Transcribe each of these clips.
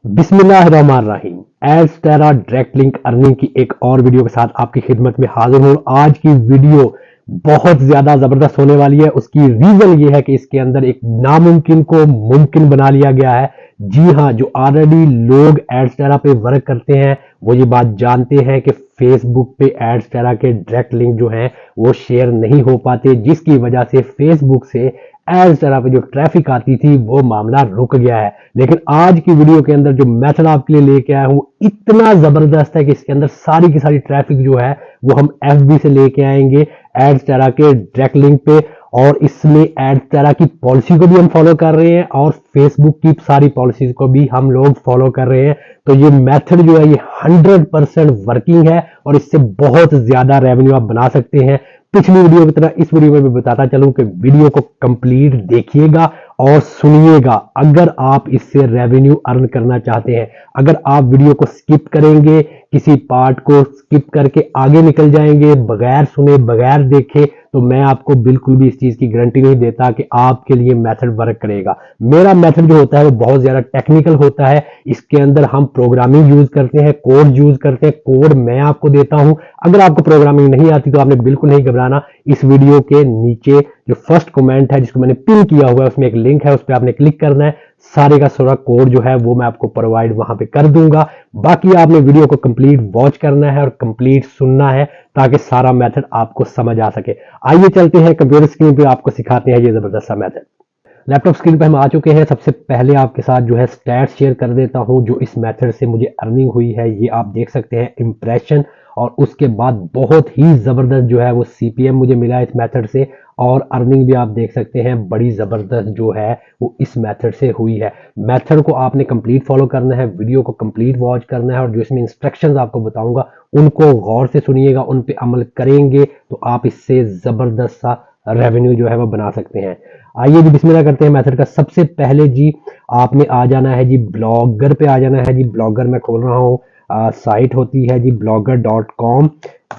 बिस्मिल्लाहिर्रहमानिर्रहीम। Adsterra direct link earning की एक और वीडियो के साथ आपकी खिदमत में हाजिर हूं। आज की वीडियो बहुत ज्यादा जबरदस्त होने वाली है। उसकी रीजन ये है कि इसके अंदर एक नामुमकिन को मुमकिन बना लिया गया है। जी हाँ, जो ऑलरेडी लोग एडस्टेरा पे वर्क करते हैं वो ये बात जानते हैं कि फेसबुक पे एडस्टेरा के डायरेक्ट लिंक जो हैं वो शेयर नहीं हो पाते, जिसकी वजह से फेसबुक से एडस्टेरा पे जो ट्रैफिक आती थी वो मामला रुक गया है। लेकिन आज की वीडियो के अंदर जो मेथड आपके लिए लेके आया हूं इतना जबरदस्त है कि इसके अंदर सारी की सारी ट्रैफिक जो है वो हम एफबी से लेके आएंगे एडस्टेरा के डायरेक्ट लिंक पे। और इसमें एडस्टेरा की पॉलिसी को भी हम फॉलो कर रहे हैं और फेसबुक की सारी पॉलिसीज को भी हम लोग फॉलो कर रहे हैं। तो ये मेथड जो है ये 100% वर्किंग है और इससे बहुत ज्यादा रेवेन्यू आप बना सकते हैं। पिछली वीडियो की तरह इस वीडियो में भी बताता चलूं कि वीडियो को कंप्लीट देखिएगा और सुनिएगा अगर आप इससे रेवेन्यू अर्न करना चाहते हैं। अगर आप वीडियो को स्किप करेंगे, किसी पार्ट को स्किप करके आगे निकल जाएंगे बगैर सुने बगैर देखे, तो मैं आपको बिल्कुल भी इस चीज की गारंटी नहीं देता कि आपके लिए मेथड वर्क करेगा। मेरा मेथड जो होता है वो बहुत ज्यादा टेक्निकल होता है। इसके अंदर हम प्रोग्रामिंग यूज करते हैं, कोड यूज करते हैं। कोड मैं आपको देता हूं। अगर आपको प्रोग्रामिंग नहीं आती तो आपने बिल्कुल नहीं घबराना। इस वीडियो के नीचे जो फर्स्ट कमेंट है जिसको मैंने पिन किया हुआ है उसमें एक लिंक है, उस पर आपने क्लिक करना है। सारे का सारा कोड जो है वो मैं आपको प्रोवाइड वहां पे कर दूंगा। बाकी आपने वीडियो को कंप्लीट वॉच करना है और कंप्लीट सुनना है ताकि सारा मेथड आपको समझ आ सके। आइए चलते हैं कंप्यूटर स्क्रीन पे, आपको सिखाते हैं ये जबरदस्त सा मेथड। लैपटॉप स्क्रीन पे हम आ चुके हैं। सबसे पहले आपके साथ जो है स्टैट्स शेयर कर देता हूं जो इस मेथड से मुझे अर्निंग हुई है। ये आप देख सकते हैं इंप्रेशन, और उसके बाद बहुत ही जबरदस्त जो है वो सीपीएम मुझे मिला इस मेथड से। और अर्निंग भी आप देख सकते हैं बड़ी जबरदस्त जो है वो इस मेथड से हुई है। मेथड को आपने कंप्लीट फॉलो करना है, वीडियो को कंप्लीट वॉच करना है और जो इसमें इंस्ट्रक्शंस आपको बताऊंगा उनको गौर से सुनिएगा, उन पे अमल करेंगे तो आप इससे जबरदस्त सा रेवेन्यू जो है वो बना सकते हैं। आइए जी बिस्मिल्लाह करते हैं मेथड का। सबसे पहले जी आपने आ जाना है जी ब्लॉगर पे आ जाना है जी। ब्लॉगर मैं खोल रहा हूँ, साइट होती है जी blogger.com।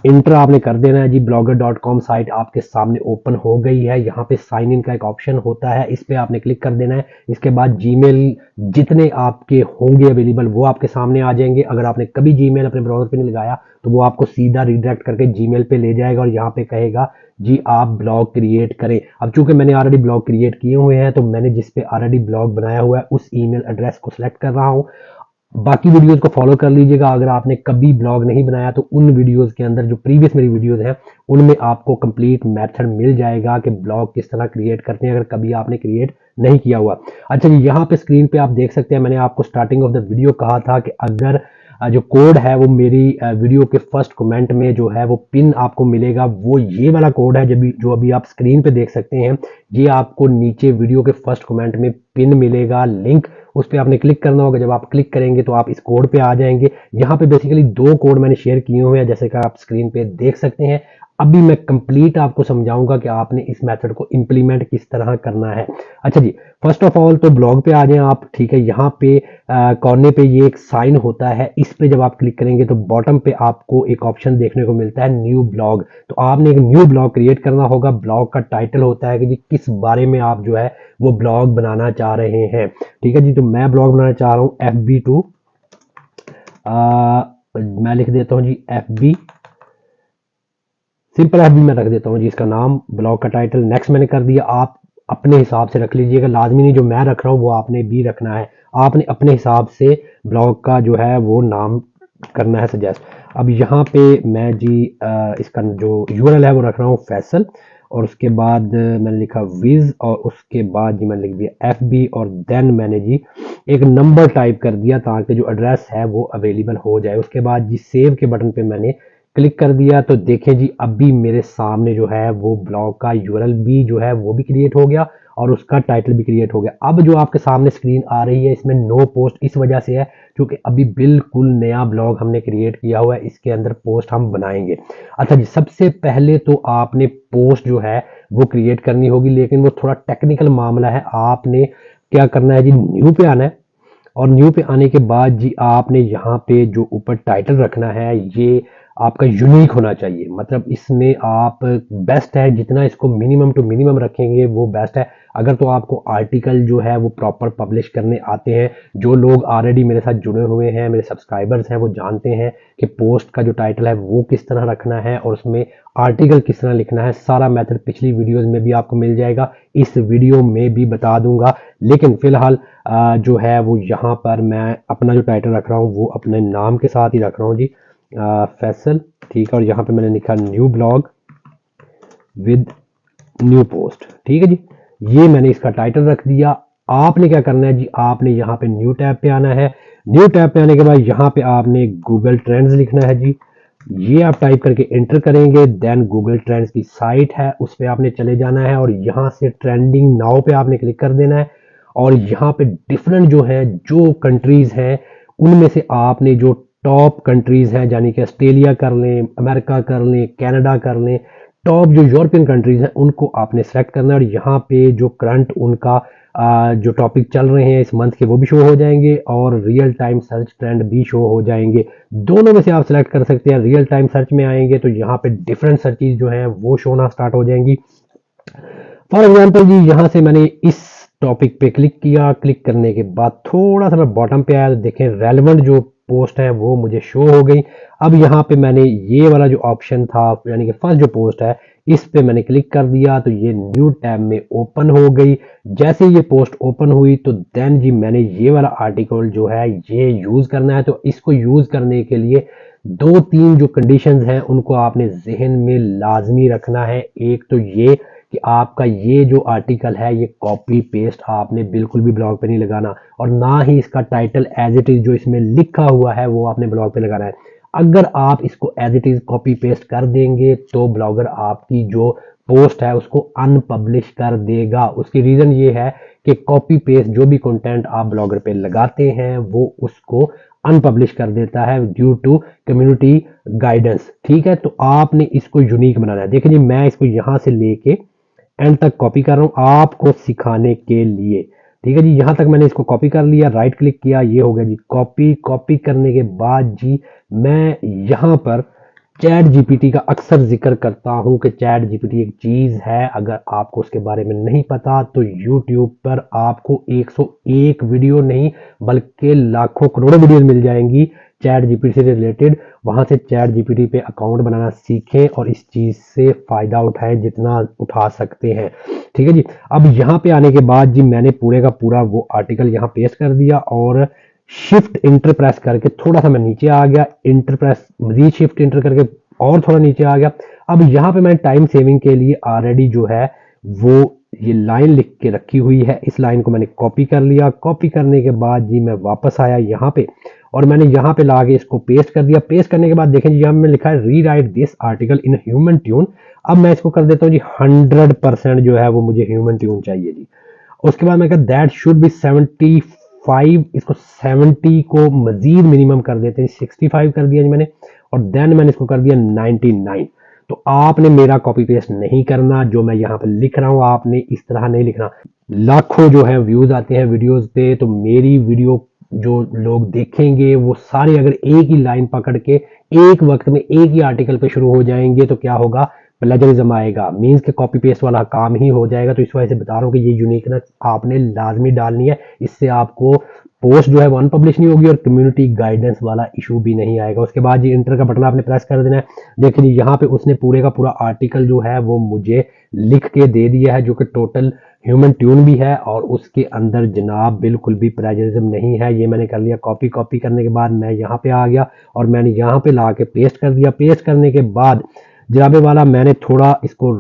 इंटर आपने कर देना है जी। blogger.com साइट आपके सामने ओपन हो गई है। यहाँ पे साइन इन का एक ऑप्शन होता है, इस पे आपने क्लिक कर देना है। इसके बाद जीमेल जितने आपके होंगे अवेलेबल वो आपके सामने आ जाएंगे। अगर आपने कभी जीमेल अपने ब्राउजर पे नहीं लगाया तो वो आपको सीधा रिडायरेक्ट करके जीमेल पे ले जाएगा और यहाँ पे कहेगा जी आप ब्लॉग क्रिएट करें। अब चूंकि मैंने ऑलरेडी ब्लॉग क्रिएट किए हुए हैं तो मैंने जिस पे ऑलरेडी ब्लॉग बनाया हुआ है उस ईमेल एड्रेस को सिलेक्ट कर रहा हूं। बाकी वीडियोस को फॉलो कर लीजिएगा। अगर आपने कभी ब्लॉग नहीं बनाया तो उन वीडियोस के अंदर जो प्रीवियस मेरी वीडियोस हैं उनमें आपको कंप्लीट मेथड मिल जाएगा कि ब्लॉग किस तरह क्रिएट करते हैं अगर कभी आपने क्रिएट नहीं किया हुआ। अच्छा जी, यहाँ पे स्क्रीन पे आप देख सकते हैं मैंने आपको स्टार्टिंग ऑफ द वीडियो कहा था कि अगर जो कोड है वो मेरी वीडियो के फर्स्ट कमेंट में जो है वो पिन आपको मिलेगा, वो ये वाला कोड है जो अभी आप स्क्रीन पे देख सकते हैं। ये आपको नीचे वीडियो के फर्स्ट कमेंट में पिन मिलेगा लिंक, उस पर आपने क्लिक करना होगा। जब आप क्लिक करेंगे तो आप इस कोड पे आ जाएंगे। यहाँ पे बेसिकली दो कोड मैंने शेयर किए हुए हैं जैसे कि आप स्क्रीन पे देख सकते हैं। अभी मैं कंप्लीट आपको समझाऊंगा कि आपने इस मेथड को इंप्लीमेंट किस तरह करना है। अच्छा जी, फर्स्ट ऑफ ऑल तो ब्लॉग पे आ जाएं आप, ठीक है। यहाँ पे कोने पे ये एक साइन होता है, इस पे जब आप क्लिक करेंगे तो बॉटम पे आपको एक ऑप्शन देखने को मिलता है न्यू ब्लॉग। तो आपने एक न्यू ब्लॉग क्रिएट करना होगा। ब्लॉग का टाइटल होता है कि जी किस बारे में आप जो है वो ब्लॉग बनाना चाह रहे हैं, ठीक है जी। तो मैं ब्लॉग बनाना चाह रहा हूँ FB2, मैं लिख देता हूँ जी FB, सिंपल FB मैं रख देता हूँ जी इसका नाम। ब्लॉग का टाइटल नेक्स्ट मैंने कर दिया। आप अपने हिसाब से रख लीजिएगा, लाजमी नहीं जो मैं रख रहा हूँ वो आपने भी रखना है। आपने अपने हिसाब से ब्लॉग का जो है वो नाम करना है सजेस्ट। अब यहाँ पे मैं जी इसका जो URL है वो रख रहा हूँ फैसल, और उसके बाद मैंने लिखा विज, और उसके बाद जी मैंने लिख दिया FB, और देन मैंने जी एक नंबर टाइप कर दिया ताकि जो एड्रेस है वो अवेलेबल हो जाए। उसके बाद जी सेव के बटन पे मैंने क्लिक कर दिया। तो देखें जी अभी मेरे सामने जो है वो ब्लॉग का URL भी जो है वो भी क्रिएट हो गया और उसका टाइटल भी क्रिएट हो गया। अब जो आपके सामने स्क्रीन आ रही है इसमें नो पोस्ट इस वजह से है क्योंकि अभी बिल्कुल नया ब्लॉग हमने क्रिएट किया हुआ है, इसके अंदर पोस्ट हम बनाएंगे। अच्छा जी, सबसे पहले तो आपने पोस्ट जो है वो क्रिएट करनी होगी, लेकिन वो थोड़ा टेक्निकल मामला है। आपने क्या करना है जी, न्यू पे आना है, और न्यू पे आने के बाद जी आपने यहाँ पे जो ऊपर टाइटल रखना है ये आपका यूनिक होना चाहिए। मतलब इसमें आप बेस्ट है, जितना इसको मिनिमम टू मिनिमम रखेंगे वो बेस्ट है। अगर तो आपको आर्टिकल जो है वो प्रॉपर पब्लिश करने आते हैं, जो लोग ऑलरेडी मेरे साथ जुड़े हुए हैं, मेरे सब्सक्राइबर्स हैं, वो जानते हैं कि पोस्ट का जो टाइटल है वो किस तरह रखना है और उसमें आर्टिकल किस तरह लिखना है। सारा मेथड पिछली वीडियोस में भी आपको मिल जाएगा, इस वीडियो में भी बता दूंगा। लेकिन फिलहाल जो है वो यहाँ पर मैं अपना जो टाइटल रख रहा हूँ वो अपने नाम के साथ ही रख रहा हूँ जी, फैसल, ठीक है। और यहाँ पे मैंने लिखा new blog with new post, ठीक है जी। ये मैंने इसका टाइटल रख दिया। आपने क्या करना है जी, आपने यहाँ पे न्यू टैब पे आना है। न्यू टैब पे आने के बाद यहाँ पे आपने गूगल ट्रेंड्स लिखना है जी। ये आप टाइप करके एंटर करेंगे, देन गूगल ट्रेंड्स की साइट है उस पर आपने चले जाना है और यहाँ से ट्रेंडिंग नाउ पे आपने क्लिक कर देना है। और यहाँ पे डिफरेंट जो है जो कंट्रीज हैं उनमें से आपने जो टॉप कंट्रीज हैं, यानी कि ऑस्ट्रेलिया कर लें, अमेरिका कर लें, कनाडा कर लें, टॉप जो यूरोपियन कंट्रीज हैं उनको आपने सेलेक्ट करना है। और यहाँ पे जो करंट उनका जो टॉपिक चल रहे हैं इस मंथ के वो भी शो हो जाएंगे और रियल टाइम सर्च ट्रेंड भी शो हो जाएंगे। दोनों में से आप सेलेक्ट कर सकते हैं। रियल टाइम सर्च में आएंगे तो यहाँ पे डिफरेंट सर्चेज जो हैं वो शो होना स्टार्ट हो जाएंगी। फॉर एग्जाम्पल जी, यहाँ से मैंने इस टॉपिक पे क्लिक किया। क्लिक करने के बाद थोड़ा सा मैं बॉटम पे आया तो देखें रेलेवेंट जो पोस्ट है वो मुझे शो हो गई। अब यहाँ पे मैंने ये वाला जो ऑप्शन था, यानी कि फर्स्ट जो पोस्ट है, इस पे मैंने क्लिक कर दिया तो ये न्यू टैब में ओपन हो गई। जैसे ये पोस्ट ओपन हुई तो देन जी मैंने ये वाला आर्टिकल जो है ये यूज करना है। तो इसको यूज करने के लिए दो तीन जो कंडीशंस हैं उनको आपने जहन में लाजमी रखना है। एक तो ये कि आपका ये जो आर्टिकल है ये कॉपी पेस्ट आपने बिल्कुल भी ब्लॉग पे नहीं लगाना और ना ही इसका टाइटल एज इट इज जो इसमें लिखा हुआ है वो आपने ब्लॉग पे लगाना है। अगर आप इसको as it is copy paste कर देंगे तो ब्लॉगर आपकी जो पोस्ट है उसको अनपब्लिश कर देगा। उसकी रीजन ये है कि कॉपी पेस्ट जो भी कंटेंट आप ब्लॉगर पे लगाते हैं वो उसको अनपब्लिश कर देता है ड्यू टू कम्युनिटी गाइडेंस, ठीक है। तो आपने इसको यूनिक बनाना है। देखिए जी, मैं इसको यहां से लेके एंड तक कॉपी कर रहा हूं आपको सिखाने के लिए, ठीक है जी। यहां तक मैंने इसको कॉपी कर लिया, राइट क्लिक किया, ये हो गया जी कॉपी। कॉपी करने के बाद जी मैं यहां पर चैट जीपीटी का अक्सर जिक्र करता हूं कि चैट जीपीटी एक चीज है, अगर आपको उसके बारे में नहीं पता तो यूट्यूब पर आपको 101 वीडियो नहीं बल्कि लाखों करोड़ों वीडियो मिल जाएंगी चैट जीपीटी से रिलेटेड। वहां से चैट जीपीटी पे अकाउंट बनाना सीखें और इस चीज से फायदा उठाएं जितना उठा सकते हैं, ठीक है जी। अब यहाँ पे आने के बाद जी मैंने पूरे का पूरा वो आर्टिकल यहाँ पेस्ट कर दिया और शिफ्ट इंटर प्रेस करके थोड़ा सा मैं नीचे आ गया, इंटर प्रेस मजीद शिफ्ट इंटर करके और थोड़ा नीचे आ गया। अब यहाँ पे मैं टाइम सेविंग के लिए ऑलरेडी जो है वो ये लाइन लिख के रखी हुई है, इस लाइन को मैंने कॉपी कर लिया। कॉपी करने के बाद जी मैं वापस आया यहाँ पे और मैंने यहाँ पे लाके इसको पेस्ट कर दिया। पेस्ट करने के बाद देखें जी यहाँ में लिखा है rewrite this article in human tune. अब मैं इसको कर देता हूँ जी 100% जो है वो मुझे ह्यूमन ट्यून चाहिए जी। उसके बाद मैं कहता दैट शुड बी 75, इसको 70 को मजीद मिनिमम कर देते हैं, 65 कर दिया जी मैंने। और देन मैंने इसको कर दिया 99। तो आपने मेरा कॉपी पेस्ट नहीं करना, जो मैं यहाँ पे लिख रहा हूँ आपने इस तरह नहीं लिखना। लाखों जो है व्यूज आते हैं वीडियोस पे, तो मेरी वीडियो जो लोग देखेंगे वो सारे अगर एक ही लाइन पकड़ के एक वक्त में एक ही आर्टिकल पे शुरू हो जाएंगे तो क्या होगा, प्लेजरिज्म आएगा, मीन्स के कॉपी पेस्ट वाला काम ही हो जाएगा। तो इस वजह से बता रहा हूँ कि ये यूनिकनेस आपने लाजमी डालनी है, इससे आपको पोस्ट जो है वो अनपब्लिश नहीं होगी और कम्युनिटी गाइडेंस वाला इशू भी नहीं आएगा। उसके बाद ये इंटर का बटन आपने प्रेस कर देना है। देखिए यहाँ पे उसने पूरे का पूरा आर्टिकल जो है वो मुझे लिख के दे दिया है, जो कि टोटल ह्यूमन ट्यून भी है और उसके अंदर जनाब बिल्कुल भी प्लेजरिज्म नहीं है। ये मैंने कर लिया कॉपी। कॉपी करने के बाद मैं यहाँ पे आ गया और मैंने यहाँ पे ला के पेस्ट कर दिया। पेस्ट करने के बाद जनाबे वाला मैंने थोड़ा इसको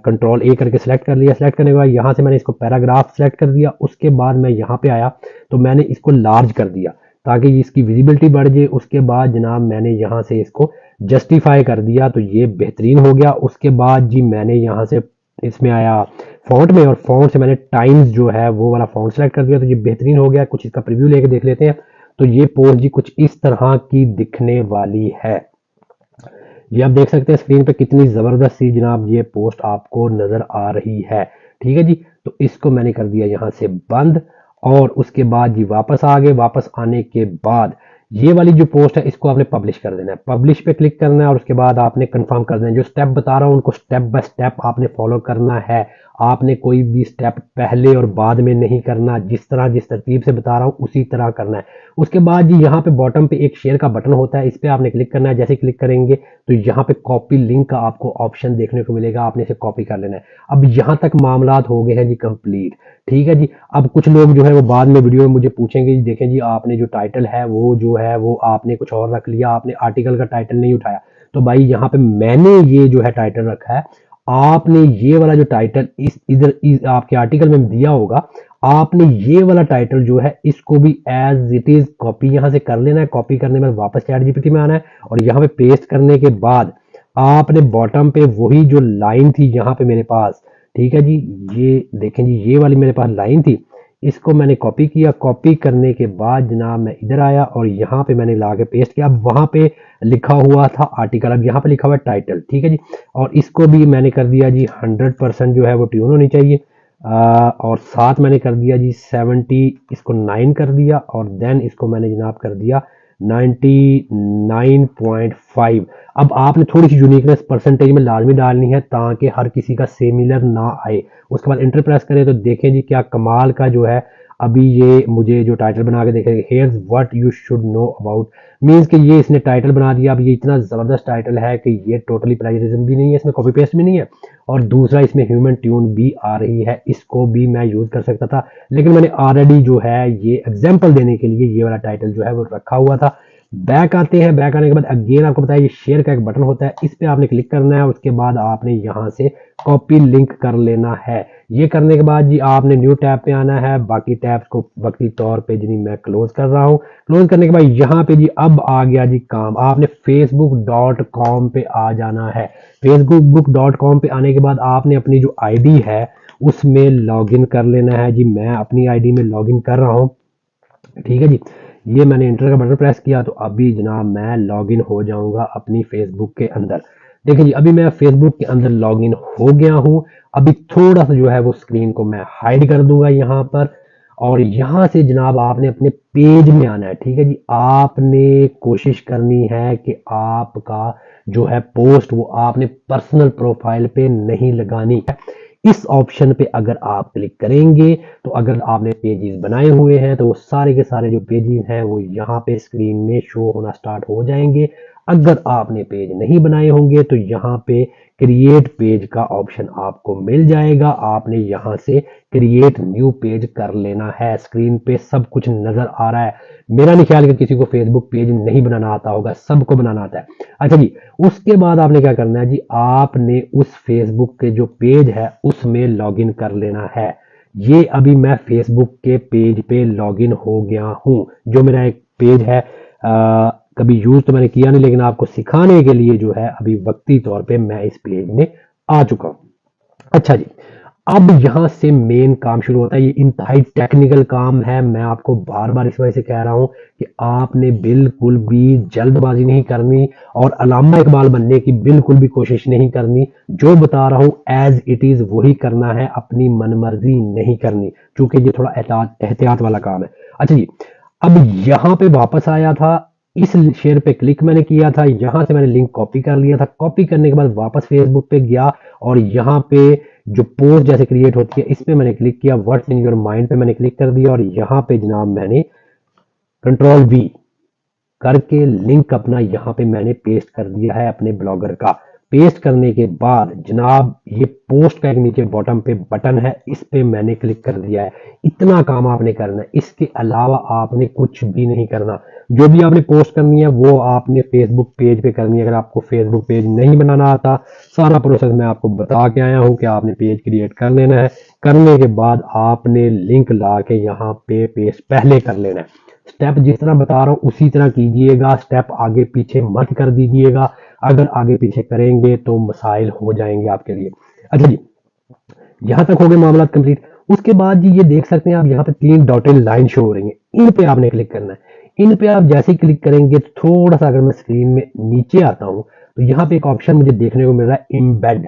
कंट्रोल ए करके सिलेक्ट कर लिया। सिलेक्ट करने के बाद यहाँ से मैंने इसको पैराग्राफ सिलेक्ट कर दिया। उसके बाद मैं यहाँ पे आया तो मैंने इसको लार्ज कर दिया ताकि इसकी विजिबिलिटी बढ़ जाए। उसके बाद जनाब मैंने यहाँ से इसको जस्टिफाई कर दिया तो ये बेहतरीन हो गया। उसके बाद जी मैंने यहाँ से इसमें आया फॉन्ट में और फॉन्ट से मैंने टाइम्स जो है वो वाला फॉन्ट सेलेक्ट कर दिया तो ये बेहतरीन हो गया। कुछ इसका प्रीव्यू लेके देख लेते हैं। तो ये पोस्ट जी कुछ इस तरह की दिखने वाली है। ये आप देख सकते हैं स्क्रीन पे कितनी जबरदस्त सी जनाब ये पोस्ट आपको नजर आ रही है, ठीक है जी। तो इसको मैंने कर दिया यहाँ से बंद और उसके बाद जी वापस आ गए। वापस आने के बाद ये वाली जो पोस्ट है इसको आपने पब्लिश कर देना है, पब्लिश पे क्लिक करना है और उसके बाद आपने कंफर्म कर देना है। जो स्टेप बता रहा हूँ उनको स्टेप बाय स्टेप आपने फॉलो करना है। आपने कोई भी स्टेप पहले और बाद में नहीं करना, जिस तरतीब से बता रहा हूँ उसी तरह करना है। उसके बाद जी यहाँ पे बॉटम पे एक शेयर का बटन होता है, इस पे आपने क्लिक करना है। जैसे क्लिक करेंगे तो यहाँ पे कॉपी लिंक का आपको ऑप्शन देखने को मिलेगा, आपने इसे कॉपी कर लेना है। अब यहाँ तक मामलात हो गए हैं जी कंप्लीट, ठीक है जी। अब कुछ लोग जो है वो बाद में वीडियो में मुझे पूछेंगे जी देखें जी आपने जो टाइटल है वो जो है वो आपने कुछ और रख लिया, आपने आर्टिकल का टाइटल नहीं उठाया। तो भाई यहाँ पे मैंने ये जो है टाइटल रखा है, आपने ये वाला जो टाइटल आपके आर्टिकल में दिया होगा, आपने ये वाला टाइटल जो है इसको भी एज इट इज कॉपी यहाँ से कर लेना है। कॉपी करने में वापस चैट जीपीटी में आना है और यहाँ पे पेस्ट करने के बाद आपने बॉटम पे वही जो लाइन थी यहाँ पे मेरे पास, ठीक है जी, ये देखें जी ये वाली मेरे पास लाइन थी, इसको मैंने कॉपी किया। कॉपी करने के बाद जनाब मैं इधर आया और यहाँ पे मैंने ला के पेस्ट किया। अब वहाँ पे लिखा हुआ था आर्टिकल, अब यहाँ पे लिखा हुआ है टाइटल, ठीक है जी। और इसको भी मैंने कर दिया जी 100% जो है वो ट्यून होनी चाहिए। और साथ मैंने कर दिया जी 70, इसको 9 कर दिया और देन इसको मैंने जनाब कर दिया 99.5। अब आपने थोड़ी सी यूनिकनेस परसेंटेज में लाजमी डालनी है ताकि हर किसी का सिमिलर ना आए। उसके बाद इंटर प्रेस करें तो देखें जी क्या कमाल का जो है अभी ये मुझे जो टाइटल बना के देखेंगे, hairs what you should know about, means कि ये इसने टाइटल बना दिया। अब ये इतना ज़बरदस्त टाइटल है कि ये टोटली प्लेजरिज्म भी नहीं है, इसमें कॉपी पेस्ट भी नहीं है और दूसरा इसमें ह्यूमन ट्यून भी आ रही है, इसको भी मैं यूज़ कर सकता था लेकिन मैंने ऑलरेडी जो है ये एग्जाम्पल देने के लिए ये वाला टाइटल जो है वो रखा हुआ था। बैक आते हैं, बैक आने के बाद अगेन आपको बताया ये शेयर का एक बटन होता है, इस पे आपने क्लिक करना है। उसके बाद आपने यहाँ से कॉपी लिंक कर लेना है। ये करने के बाद जी आपने न्यू टैब पे आना है। बाकी टैब्स को वक्ती तौर पे जी मैं क्लोज कर रहा हूँ। क्लोज करने के बाद यहाँ पे जी अब आ गया जी काम, आपने facebook.com पे आ जाना है। facebook.com पे आने के बाद आपने अपनी जो आईडी है उसमें लॉगिन कर लेना है जी। मैं अपनी आईडी में लॉगिन कर रहा हूँ, ठीक है जी। ये मैंने इंटर का बटन प्रेस किया तो अभी जनाब मैं लॉगिन हो जाऊंगा अपनी फेसबुक के अंदर। देखिए जी अभी मैं फेसबुक के अंदर लॉगिन हो गया हूं। अभी थोड़ा सा जो है वो स्क्रीन को मैं हाइड कर दूंगा यहाँ पर और यहाँ से जनाब आपने अपने पेज में आना है, ठीक है जी। आपने कोशिश करनी है कि आपका जो है पोस्ट वो आपने पर्सनल प्रोफाइल पे नहीं लगानी है। इस ऑप्शन पे अगर आप क्लिक करेंगे तो अगर आपने पेजेस बनाए हुए हैं तो वो सारे के सारे जो पेजेस हैं वो यहाँ पे स्क्रीन में शो होना स्टार्ट हो जाएंगे। अगर आपने पेज नहीं बनाए होंगे तो यहाँ पे क्रिएट पेज का ऑप्शन आपको मिल जाएगा। आपने यहाँ से क्रिएट न्यू पेज कर लेना है। स्क्रीन पे सब कुछ नजर आ रहा है। मेरा नहीं ख्याल कि किसी को फेसबुक पेज नहीं बनाना आता होगा, सबको बनाना आता है। अच्छा जी, उसके बाद आपने क्या करना है जी, आपने उस फेसबुक के जो पेज है उसमें लॉगिन कर लेना है। ये अभी मैं फेसबुक के पेज पे लॉगिन हो गया हूं। जो मेरा एक पेज है कभी यूज तो मैंने किया नहीं लेकिन आपको सिखाने के लिए जो है अभी वक्ती तौर पे मैं इस पेज में आ चुका हूं। अच्छा जी, अब यहाँ से मेन काम शुरू होता है। ये इंतहाई टेक्निकल काम है। मैं आपको बार बार इस वजह से कह रहा हूँ कि आपने बिल्कुल भी जल्दबाजी नहीं करनी और अल्लामा इकबाल बनने की बिल्कुल भी कोशिश नहीं करनी। जो बता रहा हूँ एज इट इज वही करना है, अपनी मनमर्जी नहीं करनी, क्योंकि ये थोड़ा एहतियात वाला काम है। अच्छा जी, अब यहाँ पे वापस आया था, इस शेयर पे क्लिक मैंने किया था, यहाँ से मैंने लिंक कॉपी कर लिया था। कॉपी करने के बाद वापस फेसबुक पे गया और यहाँ पे जो पोस्ट जैसे क्रिएट होती है इस पे मैंने क्लिक किया, व्हाट्स इन योर माइंड पे मैंने क्लिक कर दिया और यहाँ पे जनाब मैंने कंट्रोल वी करके लिंक अपना यहाँ पे मैंने पेस्ट कर दिया है अपने ब्लॉगर का। पेस्ट करने के बाद जनाब ये पोस्ट का एक नीचे बॉटम पे बटन है, इस पे मैंने क्लिक कर दिया है। इतना काम आपने करना है, इसके अलावा आपने कुछ भी नहीं करना। जो भी आपने पोस्ट करनी है वो आपने फेसबुक पेज पे करनी है। अगर आपको फेसबुक पेज नहीं बनाना आता, सारा प्रोसेस मैं आपको बता के आया हूँ कि आपने पेज क्रिएट कर लेना है। करने के बाद आपने लिंक ला के यहाँ पे पेस्ट पहले कर लेना है। स्टेप जिस तरह बता रहा हूँ उसी तरह कीजिएगा, स्टेप आगे पीछे मत कर दीजिएगा। अगर आगे पीछे करेंगे तो मसाइल हो जाएंगे आपके लिए। अच्छा जी, यहां तक हो गए मामला कंप्लीट। उसके बाद जी ये देख सकते हैं आप यहाँ पे 3 डॉटेड लाइन शो हो रही है, इन पे आपने क्लिक करना है। इन पे आप जैसे ही क्लिक करेंगे तो थोड़ा सा अगर मैं स्क्रीन में नीचे आता हूं तो यहाँ पे एक ऑप्शन मुझे देखने को मिल रहा है इम्बेड।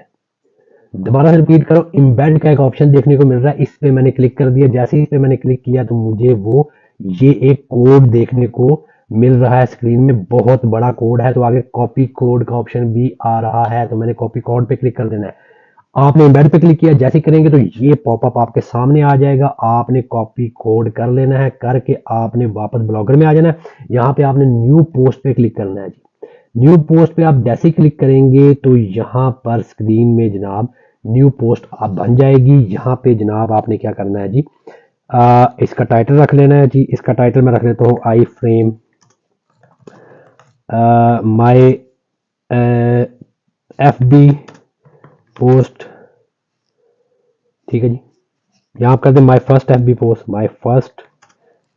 दोबारा से रिपीट करो, इम्बेड का एक ऑप्शन देखने को मिल रहा है, इस पे मैंने क्लिक कर दिया। जैसे ही इस पे मैंने क्लिक किया तो मुझे वो ये एक कोड देखने को मिल रहा है स्क्रीन में, बहुत बड़ा कोड है। तो आगे कॉपी कोड का ऑप्शन भी आ रहा है, तो मैंने कॉपी कोड पे क्लिक कर देना है। आपने एम्बेड पे क्लिक किया, जैसे ही करेंगे तो ये पॉपअप आपके सामने आ जाएगा। आपने कॉपी कोड कर लेना है, करके आपने वापस ब्लॉगर में आ जाना है। यहाँ पे आपने न्यू पोस्ट पे क्लिक करना है जी। न्यू पोस्ट पे आप जैसे ही क्लिक करेंगे तो यहाँ पर स्क्रीन में जनाब न्यू पोस्ट आप बन जाएगी। यहाँ पे जनाब आपने क्या करना है जी, इसका टाइटल रख लेना है जी। इसका टाइटल मैं रख लेता हूँ आई फ्रेम माई FB पोस्ट, ठीक है जी। यहाँ आप कर दें my first FB post, my first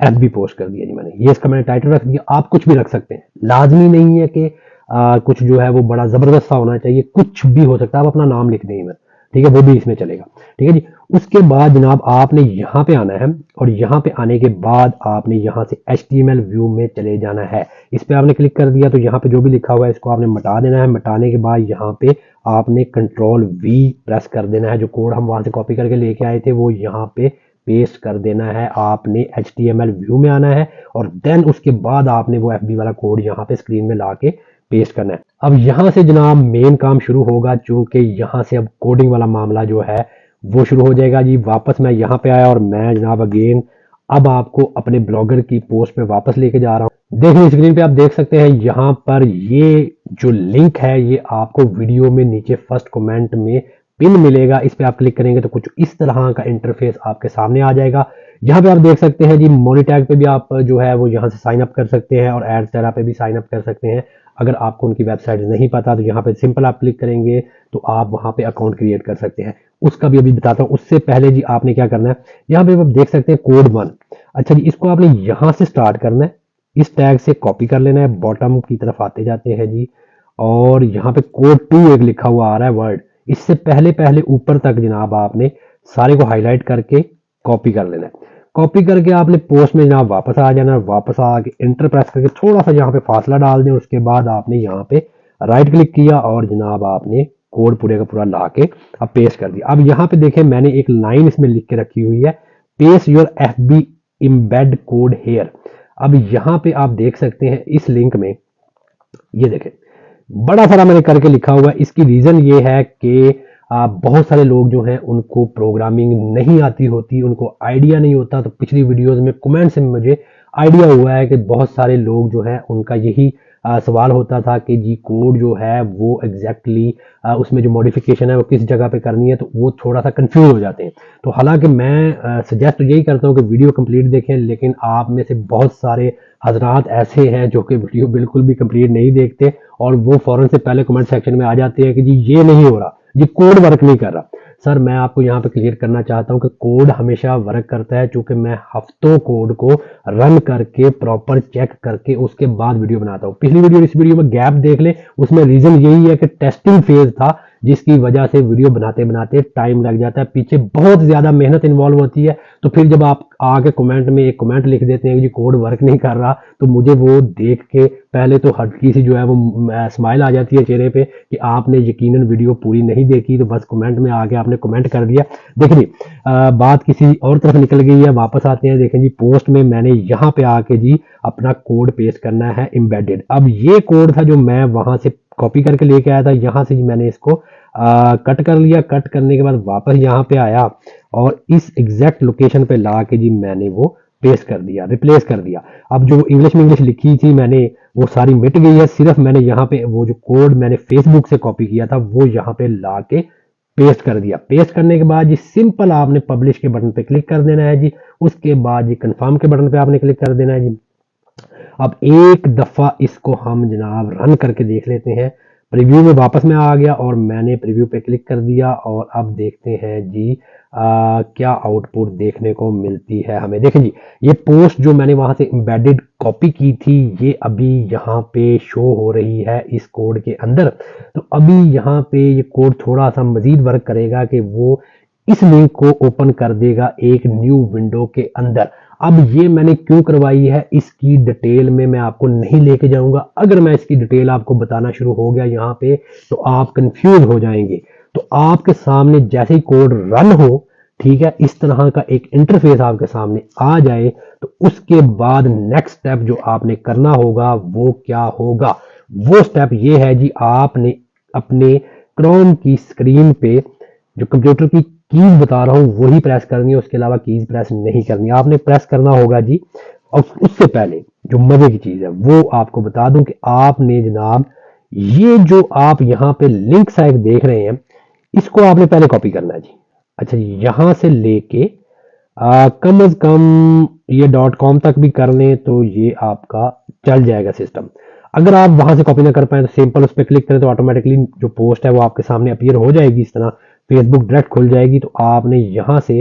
FB post कर दिया जी मैंने। ये इसका मैंने टाइटल रख दिया। आप कुछ भी रख सकते हैं, लाजमी नहीं है कि कुछ जो है वो बड़ा जबरदस्त सा होना चाहिए, कुछ भी हो सकता है। आप अपना नाम लिख दें इधर, ठीक है, वो भी इसमें चलेगा, ठीक है जी। उसके बाद जनाब आपने यहाँ पे आना है, और यहाँ पे आने के बाद आपने यहाँ से HTML व्यू में चले जाना है। इस पे आपने क्लिक कर दिया तो यहाँ पे जो भी लिखा हुआ है इसको आपने मिटा देना है। मिटाने के बाद यहाँ पे आपने Ctrl+V प्रेस कर देना है। जो कोड हम वहां से कॉपी करके लेके आए थे वो यहाँ पे पेस्ट कर देना है। आपने HTML व्यू में आना है, और देन उसके बाद आपने वो FB वाला कोड यहाँ पे स्क्रीन में ला के पेस्ट करना है। अब यहाँ से जनाब मेन काम शुरू होगा, चूंकि यहाँ से अब कोडिंग वाला मामला जो है वो शुरू हो जाएगा जी। वापस मैं यहाँ पे आया और मैं जनाब अगेन अब आपको अपने ब्लॉगर की पोस्ट पे वापस लेके जा रहा हूँ। देखिए स्क्रीन पे आप देख सकते हैं यहाँ पर ये जो लिंक है ये आपको वीडियो में नीचे फर्स्ट कमेंट में पिन मिलेगा। इस पे आप क्लिक करेंगे तो कुछ इस तरह का इंटरफेस आपके सामने आ जाएगा। यहाँ पे आप देख सकते हैं जी मोनीटैग पे भी आप जो है वो यहाँ से साइन अप कर सकते हैं, और एडसेरा पे भी साइन अप कर सकते हैं। अगर आपको उनकी वेबसाइट नहीं पता तो यहाँ पे सिंपल आप क्लिक करेंगे तो आप वहाँ पे अकाउंट क्रिएट कर सकते हैं। उसका भी अभी बताता हूँ। उससे पहले जी आपने क्या करना है, यहाँ पे आप देख सकते हैं कोड 1। अच्छा जी, इसको आपने यहाँ से स्टार्ट करना है, इस टैग से कॉपी कर लेना है, बॉटम की तरफ आते जाते हैं जी, और यहाँ पे कोड 2 एक लिखा हुआ आ रहा है वर्ड, इससे पहले पहले ऊपर तक जनाब आपने सारे को हाईलाइट करके कॉपी कर लेना है। कॉपी करके आपने पोस्ट में जनाब वापस आ जाना है। वापस आके इंटर प्रेस करके थोड़ा सा यहाँ पे फासला डाल दें। उसके बाद आपने यहाँ पे राइट क्लिक किया और जनाब आपने कोड पूरे का पूरा ला के अब पेस्ट कर दिया। अब यहाँ पे देखें मैंने एक लाइन इसमें लिख के रखी हुई है, paste your FB embed code here. अब यहाँ पे आप देख सकते हैं इस लिंक में ये देखें बड़ा सारा मैंने करके लिखा हुआ है। इसकी रीजन ये है कि बहुत सारे लोग जो हैं उनको प्रोग्रामिंग नहीं आती होती, उनको आइडिया नहीं होता। तो पिछली वीडियोस में कमेंट से मुझे आइडिया हुआ है कि बहुत सारे लोग जो हैं उनका यही सवाल होता था कि जी कोड जो है वो एग्जैक्टली उसमें जो मॉडिफिकेशन है वो किस जगह पे करनी है, तो वो थोड़ा सा कंफ्यूज हो जाते हैं। तो हालांकि मैं सजेस्ट तो यही करता हूँ कि वीडियो कंप्लीट देखें, लेकिन आप में से बहुत सारे हजरात ऐसे हैं जो कि वीडियो बिल्कुल भी कंप्लीट नहीं देखते और वो फौरन से पहले कमेंट सेक्शन में आ जाते हैं कि जी ये नहीं हो रहा, जी कोड वर्क नहीं कर रहा। सर मैं आपको यहाँ पे क्लियर करना चाहता हूँ कि कोड हमेशा वर्क करता है, चूंकि मैं हफ्तों कोड को रन करके प्रॉपर चेक करके उसके बाद वीडियो बनाता हूँ। पिछली वीडियो इस वीडियो में गैप देख ले, उसमें रीजन यही है कि टेस्टिंग फेज था जिसकी वजह से वीडियो बनाते बनाते टाइम लग जाता है, पीछे बहुत ज्यादा मेहनत इन्वॉल्व होती है। तो फिर जब आप आके कमेंट में एक कमेंट लिख देते हैं कि जी कोड वर्क नहीं कर रहा, तो मुझे वो देख के पहले तो हल्की सी जो है वो स्माइल आ जाती है चेहरे पे कि आपने यकीनन वीडियो पूरी नहीं देखी, तो बस कमेंट में आके आपने कमेंट कर दिया। देखिए जी बात किसी और तरफ निकल गई है। वापस आते हैं, देखें जी पोस्ट में मैंने यहाँ पे आके जी अपना कोड पेस्ट करना है एम्बेडेड। अब ये कोड था जो मैं वहां से कॉपी करके लेके आया था, यहाँ से मैंने इसको कट कर लिया। कट करने के बाद वापस यहाँ पे आया और इस एग्जैक्ट लोकेशन पे ला के जी मैंने वो पेस्ट कर दिया, रिप्लेस कर दिया। अब जो इंग्लिश में इंग्लिश लिखी थी मैंने वो सारी मिट गई है, सिर्फ मैंने यहाँ पे वो जो कोड मैंने फेसबुक से कॉपी किया था वो यहाँ पे ला के पेस्ट कर दिया। पेस्ट करने के बाद जी सिंपल आपने पब्लिश के बटन पे क्लिक कर देना है जी। उसके बाद जी कंफर्म के बटन पे आपने क्लिक कर देना है जी। अब एक दफा इसको हम जनाब रन करके देख लेते हैं। प्रीव्यू में वापस में आ गया और मैंने प्रीव्यू पे क्लिक कर दिया और अब देखते हैं जी क्या आउटपुट देखने को मिलती है हमें। देखें जी ये पोस्ट जो मैंने वहां से एम्बेडेड कॉपी की थी ये अभी यहाँ पे शो हो रही है इस कोड के अंदर। तो अभी यहाँ पे ये कोड थोड़ा सा मजीद वर्क करेगा कि वो इस लिंक को ओपन कर देगा एक न्यू विंडो के अंदर। अब ये मैंने क्यों करवाई है इसकी डिटेल में मैं आपको नहीं लेके जाऊंगा। अगर मैं इसकी डिटेल आपको बताना शुरू हो गया यहाँ पे तो आप कंफ्यूज हो जाएंगे। तो आपके सामने जैसे ही कोड रन हो, ठीक है, इस तरह का एक इंटरफेस आपके सामने आ जाए तो उसके बाद नेक्स्ट स्टेप जो आपने करना होगा वो क्या होगा? वो स्टेप ये है जी, आपने अपने क्रोम की स्क्रीन पे जो कंप्यूटर की कीज बता रहा हूं वही प्रेस करनी है, उसके अलावा कीज प्रेस नहीं करनी। आपने प्रेस करना होगा जी, और उससे पहले जो मजे की चीज है वो आपको बता दूं कि आपने जनाब ये जो आप यहाँ पे लिंक साइट देख रहे हैं इसको आपने पहले कॉपी करना है जी। अच्छा जी, यहां से लेके कम से कम ये .com तक भी कर लें तो ये आपका चल जाएगा सिस्टम। अगर आप वहां से कॉपी ना कर पाए तो सिंपल उस पर क्लिक करें तो ऑटोमेटिकली जो पोस्ट है वो आपके सामने अपीयर हो जाएगी, इस तरह फेसबुक डायरेक्ट खुल जाएगी। तो आपने यहां से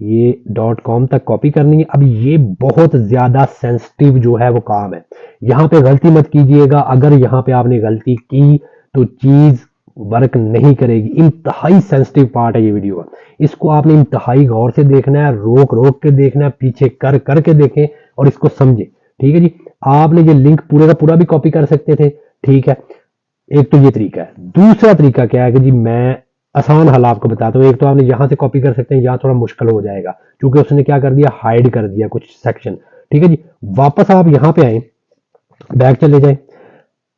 ये .com तक कॉपी करनी है। अब ये बहुत ज्यादा सेंसिटिव जो है वो काम है, यहाँ पे गलती मत कीजिएगा। अगर यहाँ पे आपने गलती की तो चीज वर्क नहीं करेगी। इंतहाई सेंसिटिव पार्ट है ये वीडियो का, इसको आपने इंतहाई गौर से देखना है, रोक रोक के देखना है, पीछे कर करके देखें और इसको समझे। ठीक है जी, आपने ये लिंक पूरे का पूरा भी कॉपी कर सकते थे। ठीक है, एक तो ये तरीका है। दूसरा तरीका क्या है कि जी मैं आसान हल आपको बताता हूँ। एक तो आपने यहां से कॉपी कर सकते हैं, यहाँ थोड़ा मुश्किल हो जाएगा क्योंकि उसने क्या कर दिया, हाइड कर दिया कुछ सेक्शन। ठीक है जी, वापस आप यहाँ पे आए, बैक चले जाए।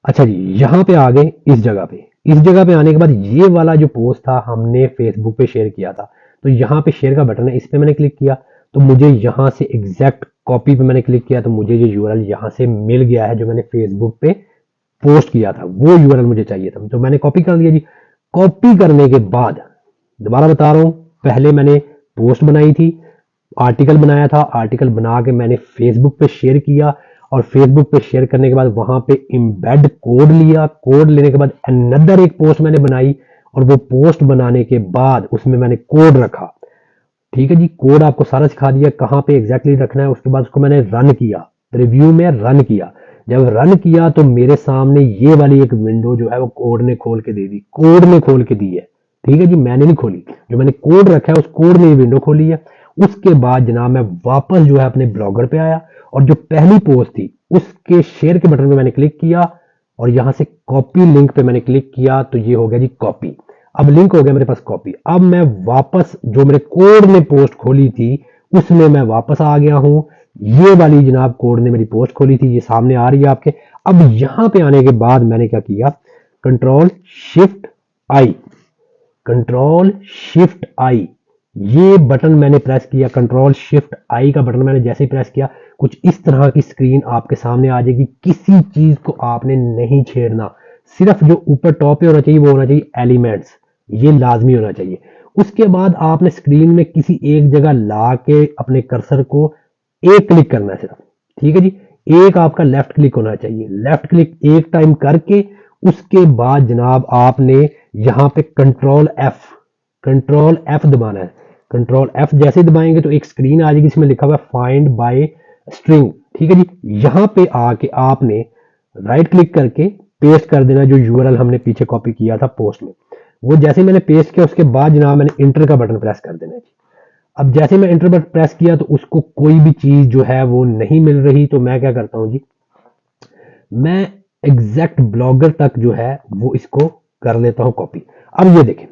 अच्छा जी, यहाँ पे आ गए इस जगह पे। इस जगह पे आने के बाद ये वाला जो पोस्ट था हमने फेसबुक पे शेयर किया था, तो यहाँ पे शेयर का बटन है, इस पे मैंने क्लिक किया तो मुझे यहाँ से एग्जैक्ट कॉपी पे मैंने क्लिक किया तो मुझे ये यूआरएल यहाँ से मिल गया है जो मैंने फेसबुक पे पोस्ट किया था, वो यूआरएल मुझे चाहिए था तो मैंने कॉपी कर लिया जी। कॉपी करने के बाद दोबारा बता रहा हूं, पहले मैंने पोस्ट बनाई थी, आर्टिकल बनाया था, आर्टिकल बना के मैंने फेसबुक पे शेयर किया और फेसबुक पे शेयर करने के बाद वहां पे इम्बेड कोड लिया। कोड लेने के बाद अनदर एक पोस्ट मैंने बनाई और वो पोस्ट बनाने के बाद उसमें मैंने कोड रखा। ठीक है जी, कोड आपको सारा सिखा दिया कहाँ पे एग्जैक्टली रखना है। उसके बाद उसको मैंने रन किया, रिव्यू में रन किया। जब रन किया तो मेरे सामने ये वाली एक विंडो जो है वो कोड ने खोल के दे दी, कोड ने खोल के दी है। ठीक है जी, मैंने नहीं खोली, जो मैंने कोड रखा है उस कोड ने ये विंडो खोली है। उसके बाद जनाब मैं वापस जो है अपने ब्लॉगर पे आया और जो पहली पोस्ट थी उसके शेयर के बटन पे मैंने क्लिक किया और यहां से कॉपी लिंक पे मैंने क्लिक किया तो ये हो गया जी कॉपी। अब लिंक हो गया मेरे पास कॉपी। अब मैं वापस जो मेरे कोड ने पोस्ट खोली थी उसमें मैं वापस आ गया हूं। ये वाली जनाब कोड ने मेरी पोस्ट खोली थी, ये सामने आ रही है आपके। अब यहां पे आने के बाद मैंने क्या किया, कंट्रोल शिफ्ट आई, कंट्रोल शिफ्ट आई ये बटन मैंने प्रेस किया। कंट्रोल शिफ्ट आई का बटन मैंने जैसे ही प्रेस किया कुछ इस तरह की स्क्रीन आपके सामने आ जाएगी। किसी चीज को आपने नहीं छेड़ना, सिर्फ जो ऊपर टॉप पे होना चाहिए वो होना चाहिए एलिमेंट्स, ये लाजमी होना चाहिए। उसके बाद आपने स्क्रीन में किसी एक जगह ला के अपने कर्सर को एक क्लिक करना है सिर्फ। ठीक है जी, एक आपका लेफ्ट क्लिक होना चाहिए। लेफ्ट क्लिक एक टाइम करके उसके बाद जनाब आपने यहां पे कंट्रोल एफ दबाना है। कंट्रोल एफ जैसे ही दबाएंगे तो एक स्क्रीन आ जाएगी, इसमें लिखा हुआ है फाइंड बाय स्ट्रिंग। ठीक है जी, यहां पे आके आपने राइट क्लिक करके पेस्ट कर देना जो यूआरएल हमने पीछे कॉपी किया था पोस्ट में। वो जैसे ही मैंने पेस्ट किया उसके बाद जनाब मैंने इंटर का बटन प्रेस कर देना है जी। अब जैसे मैं इंटर बटन प्रेस किया तो उसको कोई भी चीज जो है वो नहीं मिल रही, तो मैं क्या करता हूं जी, मैं एग्जैक्ट ब्लॉगर तक जो है वो इसको कर लेता हूं कॉपी। अब ये देखें,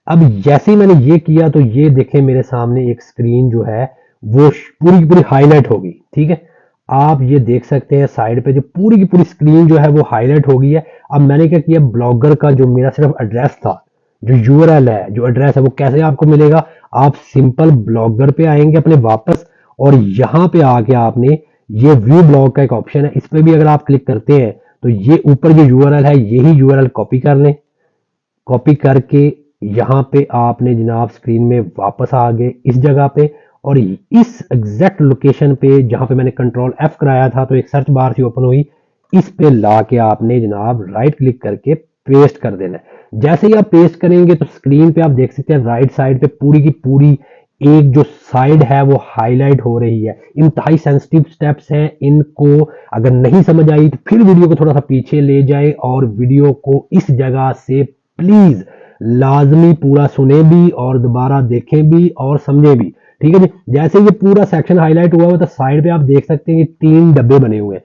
अब जैसे ही मैंने ये किया तो ये देखें मेरे सामने एक स्क्रीन जो है वो पूरी की पूरी हाईलाइट होगी। ठीक है, आप ये देख सकते हैं साइड पे जो पूरी की पूरी स्क्रीन जो है वो हाईलाइट हो गई है। अब मैंने क्या किया, ब्लॉगर का जो मेरा सिर्फ एड्रेस था, जो यूआरएल है, जो एड्रेस है वो कैसे आपको मिलेगा, आप सिंपल ब्लॉगर पे आएंगे अपने वापस और यहां पे आके आपने ये व्यू ब्लॉग का एक ऑप्शन है, इस पे भी अगर आप क्लिक करते हैं तो ये ऊपर जो यूआरएल है यही यूआरएल कॉपी कर लें। कॉपी करके यहां पे आपने जनाब स्क्रीन में वापस आ गए इस जगह पे और इस एग्जैक्ट लोकेशन पे जहां पे मैंने कंट्रोल एफ कराया था तो एक सर्च बार सी ओपन हुई, इस पे ला के आपने जनाब राइट क्लिक करके पेस्ट कर देना है। जैसे ही आप पेस्ट करेंगे तो स्क्रीन पे आप देख सकते हैं राइट साइड पे पूरी की पूरी एक जो साइड है वो हाईलाइट हो रही है। इंतहाई सेंसिटिव स्टेप्स हैं, इनको अगर नहीं समझ आई तो फिर वीडियो को थोड़ा सा पीछे ले जाए और वीडियो को इस जगह से प्लीज लाजमी पूरा सुने भी और दोबारा देखें भी और समझे भी। ठीक है जी, जैसे ये पूरा सेक्शन हाईलाइट हुआ है तो साइड पे आप देख सकते हैं कि 3 डब्बे बने हुए हैं,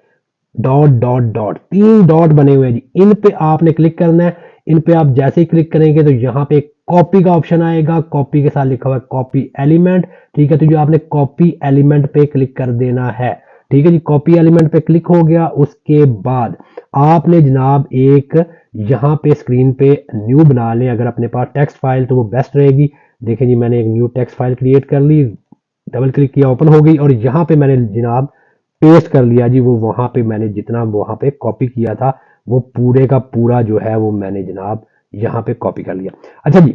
डॉट डॉट डॉट, 3 डॉट बने हुए हैं जी। इन पे आपने क्लिक करना है। इन पे आप जैसे ही क्लिक करेंगे तो यहाँ पे एक कॉपी का ऑप्शन आएगा, कॉपी के साथ लिखा हुआ है कॉपी एलिमेंट। ठीक है, तो जो आपने कॉपी एलिमेंट पे क्लिक कर देना है। ठीक है जी, कॉपी एलिमेंट पे क्लिक हो गया। उसके बाद आपने जनाब एक यहाँ पे स्क्रीन पे न्यू बना लें, अगर अपने पास टेक्स्ट फाइल तो वो बेस्ट रहेगी। देखें जी, मैंने एक न्यू टेक्स्ट फाइल क्रिएट कर ली, डबल क्लिक किया, ओपन हो गई, और यहाँ पे मैंने जनाब पेस्ट कर लिया जी। वो वहां पे मैंने जितना वहां पे कॉपी किया था वो पूरे का पूरा जो है वो मैंने जनाब यहाँ पे कॉपी कर लिया। अच्छा जी,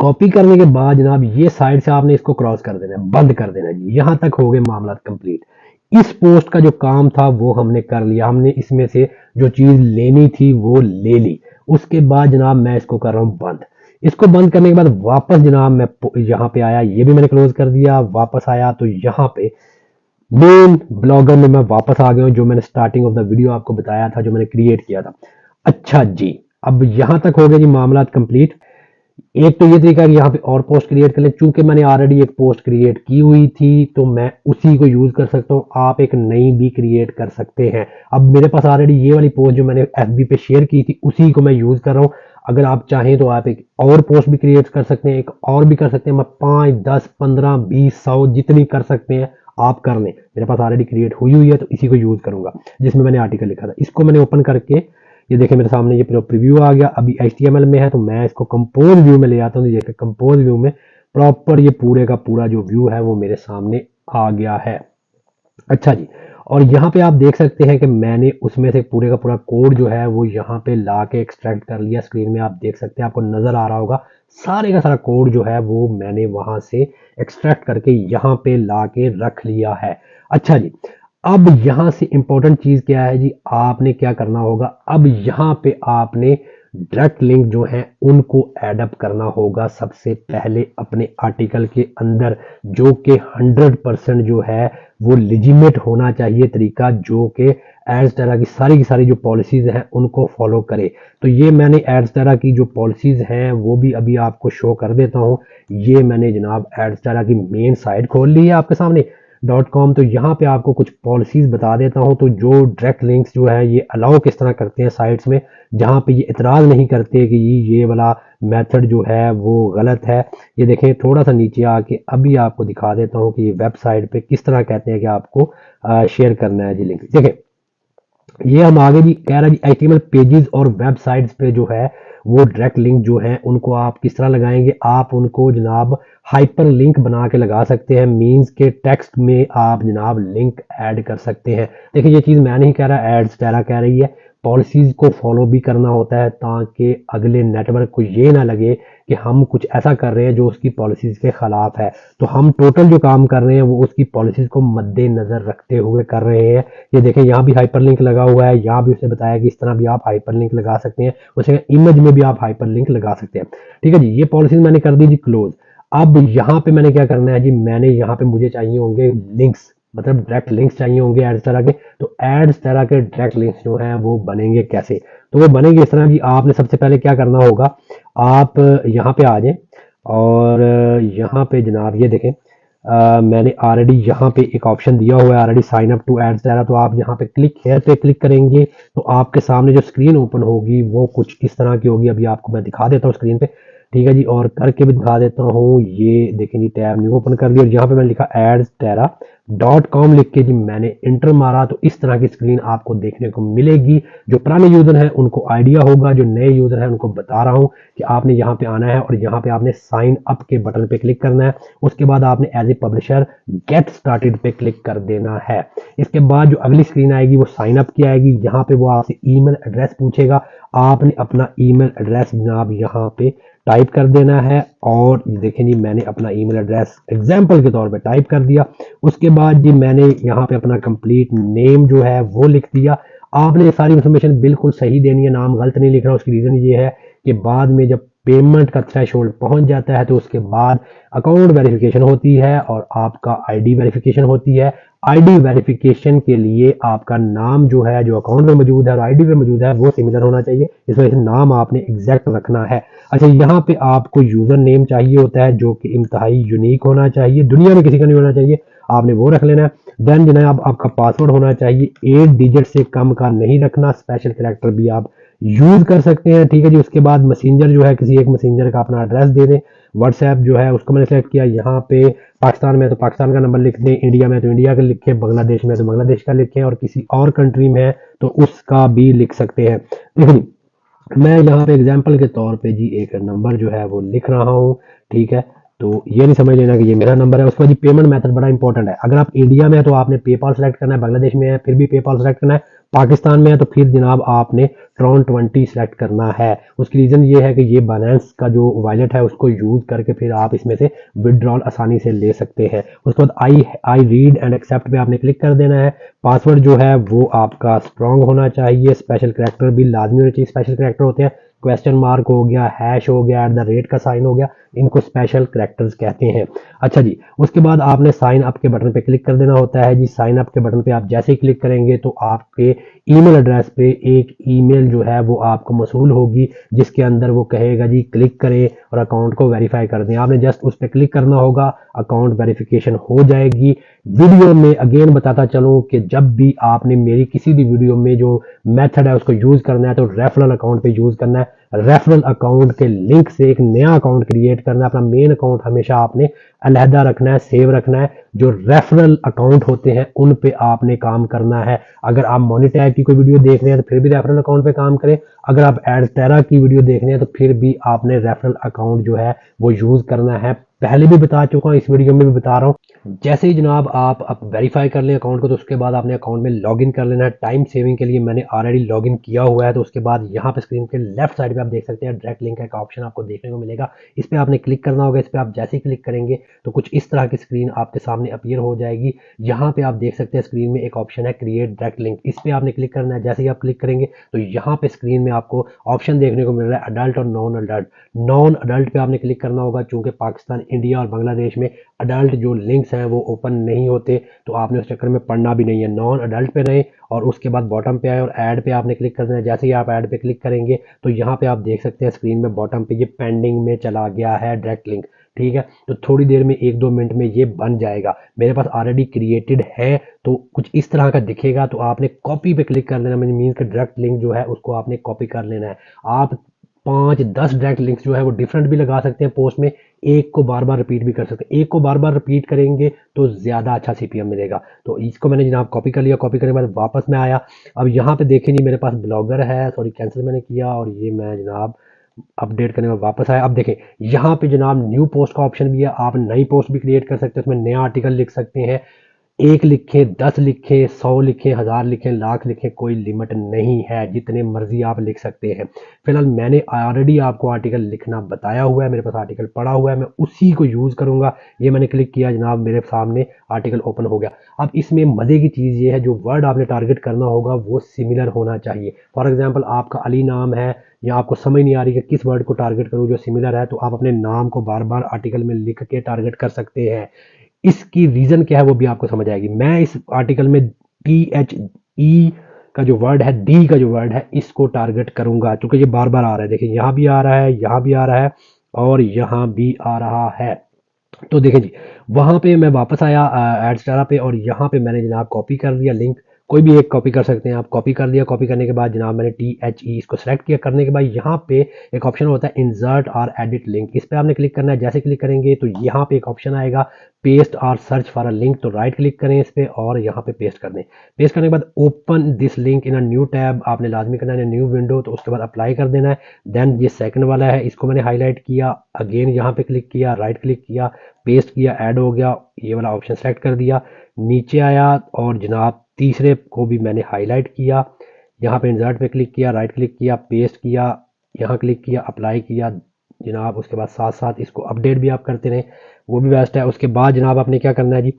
कॉपी करने के बाद जनाब ये साइड से आपने इसको क्रॉस कर देना है, बंद कर देना है जी। यहां तक हो गए मामला कंप्लीट। इस पोस्ट का जो काम था वो हमने कर लिया, हमने इसमें से जो चीज लेनी थी वो ले ली। उसके बाद जनाब मैं इसको कर रहा हूं बंद। इसको बंद करने के बाद वापस जनाब मैं यहाँ पे आया, ये भी मैंने क्लोज कर दिया। वापस आया तो यहाँ पे मेन ब्लॉगर में मैं वापस आ गया हूँ, जो मैंने स्टार्टिंग ऑफ द वीडियो आपको बताया था, जो मैंने क्रिएट किया था। अच्छा जी, अब यहां तक हो गया जी मामला कंप्लीट। एक तो ये तरीका है कि यहाँ पे और पोस्ट क्रिएट कर लें। चूंकि मैंने ऑलरेडी एक पोस्ट क्रिएट की हुई थी तो मैं उसी को यूज कर सकता हूँ, आप एक नई भी क्रिएट कर सकते हैं। अब मेरे पास ऑलरेडी ये वाली पोस्ट जो मैंने एफबी पे शेयर की थी उसी को मैं यूज कर रहा हूँ। अगर आप चाहें तो आप एक और पोस्ट भी क्रिएट कर सकते हैं, एक और भी कर सकते हैं। मैं 5, 10, 15, 20, 100 जितनी कर सकते हैं आप कर लें। मेरे पास ऑलरेडी क्रिएट हुई हुई है तो इसी को यूज करूंगा जिसमें मैंने आर्टिकल लिखा था। इसको मैंने ओपन करके ये देखिए मेरे सामने ये प्रीव्यू आ गया। अभी HTML में है तो मैं इसको कंपोज व्यू में ले आता हूँ। देखिए कंपोज व्यू में प्रॉपर ये पूरे का पूरा जो व्यू है वो मेरे सामने आ गया है। अच्छा जी, और यहाँ पे आप देख सकते हैं कि मैंने उसमें से पूरे का पूरा कोड जो है वो यहाँ पे ला के एक्सट्रैक्ट कर लिया। स्क्रीन में आप देख सकते हैं, आपको नजर आ रहा होगा सारे का सारा कोड जो है वो मैंने वहां से एक्सट्रैक्ट करके यहाँ पे ला के रख लिया है। अच्छा जी, अब यहां से इंपॉर्टेंट चीज क्या है जी, आपने क्या करना होगा। अब यहाँ पे आपने डायरेक्ट लिंक जो है उनको एडअप करना होगा सबसे पहले अपने आर्टिकल के अंदर, जो कि 100% जो है वो लिजिमेट होना चाहिए तरीका, जो कि एड्स टेरा की सारी जो पॉलिसीज हैं उनको फॉलो करे। तो ये मैंने एड्स टेरा की जो पॉलिसीज हैं वो भी अभी आपको शो कर देता हूँ। ये मैंने जनाब एड्स टेरा की मेन साइट खोल ली है आपके सामने .com। तो यहाँ पे आपको कुछ पॉलिसीज बता देता हूँ। तो जो डायरेक्ट लिंक्स जो है ये अलाउ किस तरह करते हैं साइट्स में, जहाँ पे ये इतराज नहीं करते कि ये वाला मेथड जो है वो गलत है। ये देखें थोड़ा सा नीचे आके अभी आपको दिखा देता हूँ कि ये वेबसाइट पे किस तरह कहते हैं कि आपको शेयर करना है जी लिंक। देखें ये हम आगे जी कह रहा है जी HTML पेजेस और वेबसाइट्स पे जो है वो डायरेक्ट लिंक जो है उनको आप किस तरह लगाएंगे। आप उनको जनाब हाइपर लिंक बना के लगा सकते हैं, मींस के टेक्स्ट में आप जनाब लिंक ऐड कर सकते हैं। देखिए ये चीज़ मैं नहीं कह रहा, एड्स टेरा कह रही है। पॉलिसीज को फॉलो भी करना होता है ताकि अगले नेटवर्क को ये ना लगे कि हम कुछ ऐसा कर रहे हैं जो उसकी पॉलिसीज के खिलाफ है। तो हम टोटल जो काम कर रहे हैं वो उसकी पॉलिसीज को मद्देनजर रखते हुए कर रहे हैं। ये देखें यहाँ भी हाइपरलिंक लगा हुआ है, यहाँ भी उसे बताया कि इस तरह भी आप हाइपरलिंक लगा सकते हैं, उसे इमेज में भी आप हाइपरलिंक लगा सकते हैं। ठीक है जी, ये पॉलिसीज मैंने कर दी जी क्लोज। अब यहाँ पे मैंने क्या करना है जी, मैंने यहाँ पे मुझे चाहिए होंगे लिंक्स, मतलब डायरेक्ट लिंक्स चाहिए होंगे एड्स तरह के। तो एड्स तरह के डायरेक्ट लिंक्स जो हैं वो बनेंगे कैसे, तो वो बनेंगे इस तरह जी। आपने सबसे पहले क्या करना होगा, आप यहाँ पे आ जाएं और यहाँ पे जनाब ये देखें मैंने ऑलरेडी यहाँ पे एक ऑप्शन दिया हुआ है already, sign up to Adsterra. तो आप यहाँ पे क्लिक हेयर पे क्लिक करेंगे तो आपके सामने जो स्क्रीन ओपन होगी वो कुछ इस तरह की होगी। अभी आपको मैं दिखा देता हूँ स्क्रीन पे, ठीक है जी, और करके भी दिखा देता हूँ। ये देखें जी, टैब न्यू ओपन कर दिया और यहाँ पे मैंने लिखा एड्स टेरा .com लिख के जी मैंने इंटर मारा। तो इस तरह की स्क्रीन आपको देखने को मिलेगी। जो पुराने यूजर हैं उनको आइडिया होगा, जो नए यूजर हैं उनको बता रहा हूँ कि आपने यहाँ पे आना है और यहाँ पे आपने साइन अप के बटन पे क्लिक करना है। उसके बाद आपने as a publisher get started पे क्लिक कर देना है। इसके बाद जो अगली स्क्रीन आएगी वो साइन अप की आएगी। यहाँ पे वो आपसे ईमेल एड्रेस पूछेगा, आपने अपना ईमेल एड्रेस जनाब यहाँ पे टाइप कर देना है। और देखें जी मैंने अपना ईमेल एड्रेस एग्जांपल के तौर पे टाइप कर दिया। उसके बाद जी मैंने यहाँ पे अपना कंप्लीट नेम जो है वो लिख दिया। आपने ये सारी इंफॉर्मेशन बिल्कुल सही देनी है, नाम गलत नहीं लिखना। उसकी रीजन ये है कि बाद में जब पेमेंट का थ्रेशोल्ड पहुंच जाता है तो उसके बाद अकाउंट वेरिफिकेशन होती है और आपका आईडी वेरिफिकेशन होती है। आईडी वेरिफिकेशन के लिए आपका नाम जो है जो अकाउंट में मौजूद है और आईडी में मौजूद है वो सिमिलर होना चाहिए, इस वजह से नाम आपने एग्जैक्ट रखना है। अच्छा, यहाँ पे आपको यूजर नेम चाहिए होता है जो कि इंतहाई यूनिक होना चाहिए, दुनिया में किसी का नहीं होना चाहिए। आपने वो रख लेना है। देन जनाब आपका पासवर्ड होना चाहिए 8 डिजिट से कम का नहीं रखना, स्पेशल कैरेक्टर भी आप यूज कर सकते हैं, ठीक है जी। उसके बाद मैसेंजर जो है, किसी एक मैसेंजर का अपना एड्रेस दे दें। व्हाट्सएप जो है उसको मैंने सेलेक्ट किया, यहाँ पे पाकिस्तान में तो पाकिस्तान का नंबर लिख दें, इंडिया में तो इंडिया का लिखें, बांग्लादेश में तो बांग्लादेश का लिखें, और किसी और कंट्री में है तो उसका भी लिख सकते हैं। देखिए मैं यहाँ पे एग्जाम्पल के तौर पे जी एक नंबर जो है वो लिख रहा हूँ, ठीक है। तो ये नहीं समझ लेना कि ये मेरा नंबर है। उसके बाद जी पेमेंट मेथड बड़ा इंपॉर्टेंट है। अगर आप इंडिया में है तो आपने पेपाल सेलेक्ट करना है, बांग्लादेश में है फिर भी पेपाल सेलेक्ट करना है, पाकिस्तान में है तो फिर जनाब आपने Tron20 सेलेक्ट करना है। उसकी रीज़न ये है कि ये बाइनेंस का जो वॉलेट है उसको यूज़ करके फिर आप इसमें से विड्रॉल आसानी से ले सकते हैं। उसके बाद आई रीड एंड एक्सेप्ट पे आपने क्लिक कर देना है। पासवर्ड जो है वो आपका स्ट्रांग होना चाहिए, स्पेशल कैरेक्टर भी लाजमी होना चाहिए। स्पेशल कैरेक्टर होते हैं क्वेश्चन मार्क हो गया, हैश हो गया, @ का साइन हो गया, इनको स्पेशल कैरेक्टर्स कहते हैं। अच्छा जी, उसके बाद आपने साइन अप के बटन पे क्लिक कर देना होता है जी। साइन अप के बटन पे आप जैसे ही क्लिक करेंगे तो आपके ईमेल एड्रेस पे एक ईमेल जो है वो आपको मौसूल होगी, जिसके अंदर वो कहेगा जी क्लिक करें और अकाउंट को वेरीफाई कर दें। आपने जस्ट उस पर क्लिक करना होगा, अकाउंट वेरिफिकेशन हो जाएगी। वीडियो में अगेन बताता चलूं कि जब भी आपने मेरी किसी भी वीडियो में जो मेथड है उसको यूज करना है तो रेफरल अकाउंट पे यूज करना है। रेफरल अकाउंट के लिंक से एक नया अकाउंट क्रिएट करना है। अपना मेन अकाउंट हमेशा आपने अलहदा रखना है, सेव रखना है। जो रेफरल अकाउंट होते हैं उन पे आपने काम करना है। अगर आप मोनेटाइज की कोई वीडियो देख रहे हैं तो फिर भी रेफरल अकाउंट पे काम करें। अगर आप एडस्टेरा की वीडियो देख रहे हैं तो फिर भी आपने रेफरल अकाउंट जो है वो यूज करना है। पहले भी बता चुका हूँ, इस वीडियो में भी बता रहा हूँ। जैसे ही जनाब आप वेरीफाई कर लें अकाउंट को तो उसके बाद आपने अकाउंट में लॉगिन कर लेना है। टाइम सेविंग के लिए मैंने ऑलरेडी लॉगिन किया हुआ है। तो उसके बाद यहाँ पे स्क्रीन के लेफ्ट साइड पे आप देख सकते हैं डायरेक्ट लिंक का एक ऑप्शन आपको देखने को मिलेगा। इस पर आपने क्लिक करना होगा। इस पर आप जैसे ही क्लिक करेंगे तो कुछ इस तरह की स्क्रीन आपके सामने अपीयर हो जाएगी। यहाँ पे आप देख सकते हैं स्क्रीन में एक ऑप्शन है क्रिएट डायरेक्ट लिंक, इस पर आपने क्लिक करना है। जैसे ही आप क्लिक करेंगे तो यहाँ पे स्क्रीन में आपको ऑप्शन देखने को मिल रहा है अडल्ट और नॉन अडल्ट। नॉन अडल्ट पे आपने क्लिक करना होगा, चूंकि पाकिस्तान, इंडिया और बांग्लादेश में अडल्ट जो लिंक्स हैं वो ओपन नहीं होते, तो आपने उस चक्कर में पढ़ना भी नहीं है। नॉन अडल्ट पे रहें और उसके बाद बॉटम पे आए और ऐड पे आपने क्लिक कर देना है। जैसे ही आप ऐड पे क्लिक करेंगे तो यहाँ पे आप देख सकते हैं स्क्रीन में बॉटम पे ये पेंडिंग में चला गया है डायरेक्ट लिंक, ठीक है। तो थोड़ी देर में 1-2 मिनट में ये बन जाएगा। मेरे पास ऑलरेडी क्रिएटेड है तो कुछ इस तरह का दिखेगा। तो आपने कॉपी पे क्लिक कर लेना, मीन्स कि डायरेक्ट लिंक जो है उसको आपने कॉपी कर लेना है। आप 5-10 डायरेक्ट लिंक्स जो है वो डिफरेंट भी लगा सकते हैं पोस्ट में, एक को बार बार रिपीट भी कर सकते हैं। एक को बार बार रिपीट करेंगे तो ज़्यादा अच्छा सीपीएम मिलेगा। तो इसको मैंने जनाब कॉपी कर लिया। कॉपी करने के बाद वापस मैं आया। अब यहाँ पे देखें जी मेरे पास ब्लॉगर है, सॉरी कैंसिल मैंने किया और ये मैं जनाब अपडेट करने में वापस आया। अब देखें यहाँ पे जनाब न्यू पोस्ट का ऑप्शन भी है, आप नई पोस्ट भी क्रिएट कर सकते हैं। उसमें नया आर्टिकल लिख सकते हैं, 1 लिखें, 10 लिखें, 100 लिखें, 1000 लिखें, लाख लिखें, कोई लिमिट नहीं है, जितने मर्जी आप लिख सकते हैं। फिलहाल मैंने ऑलरेडी आपको आर्टिकल लिखना बताया हुआ है, मेरे पास आर्टिकल पड़ा हुआ है, मैं उसी को यूज़ करूंगा। ये मैंने क्लिक किया जनाब, मेरे सामने आर्टिकल ओपन हो गया। अब इसमें मज़े की चीज़ ये है, जो वर्ड आपने टारगेट करना होगा वो सिमिलर होना चाहिए। फॉर एग्जाम्पल आपका अली नाम है, या आपको समझ नहीं आ रही कि किस वर्ड को टारगेट करूं जो सिमिलर है, तो आप अपने नाम को बार बार आर्टिकल में लिख के टारगेट कर सकते हैं। इसकी रीजन क्या है वो भी आपको समझ आएगी। मैं इस आर्टिकल में THE का जो वर्ड है, डी का जो वर्ड है, इसको टारगेट करूंगा क्योंकि ये बार बार आ रहा है। देखिए यहाँ भी आ रहा है, यहाँ भी आ रहा है और यहाँ भी आ रहा है। तो देखें जी वहां पे मैं वापस आया एडस्टारा पे और यहाँ पे मैंने जनाब कॉपी कर लिया लिंक। कोई भी एक कॉपी कर सकते हैं आप। कॉपी कर लिया। कॉपी करने के बाद जनाब मैंने THE इसको सेलेक्ट किया। करने के बाद यहाँ पे एक ऑप्शन होता है इंसर्ट और एडिट लिंक, इस पर आपने क्लिक करना है। जैसे क्लिक करेंगे तो यहाँ पे एक ऑप्शन आएगा पेस्ट और सर्च फॉर अ लिंक, तो राइट क्लिक करें इस पर और यहाँ पे पेस्ट कर दें। पेस्ट करने के बाद open this link in a new tab आपने लाजमी करना है, न्यू विंडो। तो उसके बाद अप्लाई कर देना है। देन ये सेकंड वाला है, इसको मैंने हाईलाइट किया, अगेन यहाँ पे क्लिक किया, राइट क्लिक किया, पेस्ट किया, ऐड हो गया, ये वाला ऑप्शन सेलेक्ट कर दिया, नीचे आया और जनाब तीसरे को भी मैंने हाईलाइट किया, यहाँ पे इंसर्ट पे क्लिक किया, राइट क्लिक किया, पेस्ट किया, यहाँ क्लिक किया, अप्लाई किया जनाब। उसके बाद साथ साथ इसको अपडेट भी आप करते रहें, वो भी बेस्ट है। उसके बाद जनाब आपने क्या करना है जी,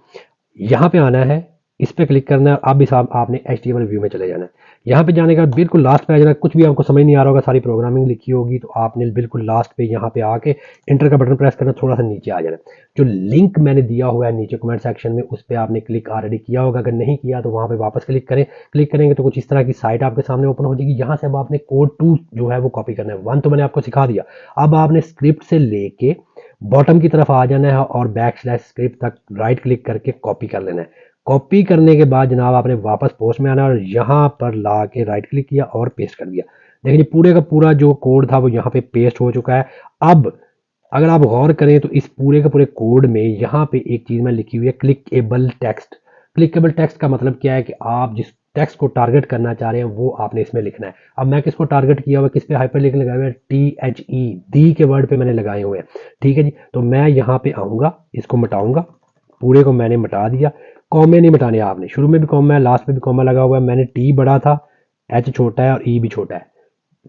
यहाँ पे आना है, इस पे क्लिक करना है। अब इस आपने HTML व्यू में चले जाना है। यहाँ पे जाने के बाद बिल्कुल लास्ट पे आ जाना है। कुछ भी आपको समझ नहीं आ रहा होगा, सारी प्रोग्रामिंग लिखी होगी, तो आपने बिल्कुल लास्ट पे यहाँ पे आके इंटर का बटन प्रेस करना, थोड़ा सा नीचे आ जाना। जो लिंक मैंने दिया हुआ है नीचे कमेंट सेक्शन में, उस पर आपने क्लिक ऑलरेडी किया होगा। अगर नहीं किया तो वहाँ पे वापस क्लिक करें। क्लिक करेंगे तो कुछ इस तरह की साइट आपके सामने ओपन हो जाएगी। यहाँ से अब आपने कोड 2 जो है वो कॉपी करना है। 1 तो मैंने आपको सिखा दिया। अब आपने स्क्रिप्ट से लेके बॉटम की तरफ आ जाना है और /script तक राइट क्लिक करके कॉपी कर लेना है। कॉपी करने के बाद जनाब आपने वापस पोस्ट में आना है और यहाँ पर ला के राइट क्लिक किया और पेस्ट कर दिया। देखिए पूरे का पूरा जो कोड था वो यहाँ पे पेस्ट हो चुका है। अब अगर आप गौर करें तो इस पूरे के पूरे कोड में यहाँ पे एक चीज़ में लिखी हुई है क्लिकेबल टेक्स्ट। क्लिकेबल टेक्स्ट का मतलब क्या है कि आप जिस टेक्स्ट को टारगेट करना चाह रहे हैं वो आपने इसमें लिखना है। अब मैं किसको टारगेट किया हुआ, किस पे हाइपरलिंक लगाए हुए हैं, THE दी के वर्ड पे मैंने लगाए हुए हैं। ठीक है जी, तो मैं यहाँ पे आऊँगा, इसको मिटाऊंगा, पूरे को मैंने मिटा दिया। कॉमे नहीं मिटाने आपने, शुरू में भी कॉमा है, लास्ट में भी कॉमा लगा हुआ है। मैंने टी बड़ा था, एच छोटा है और ई भी छोटा है,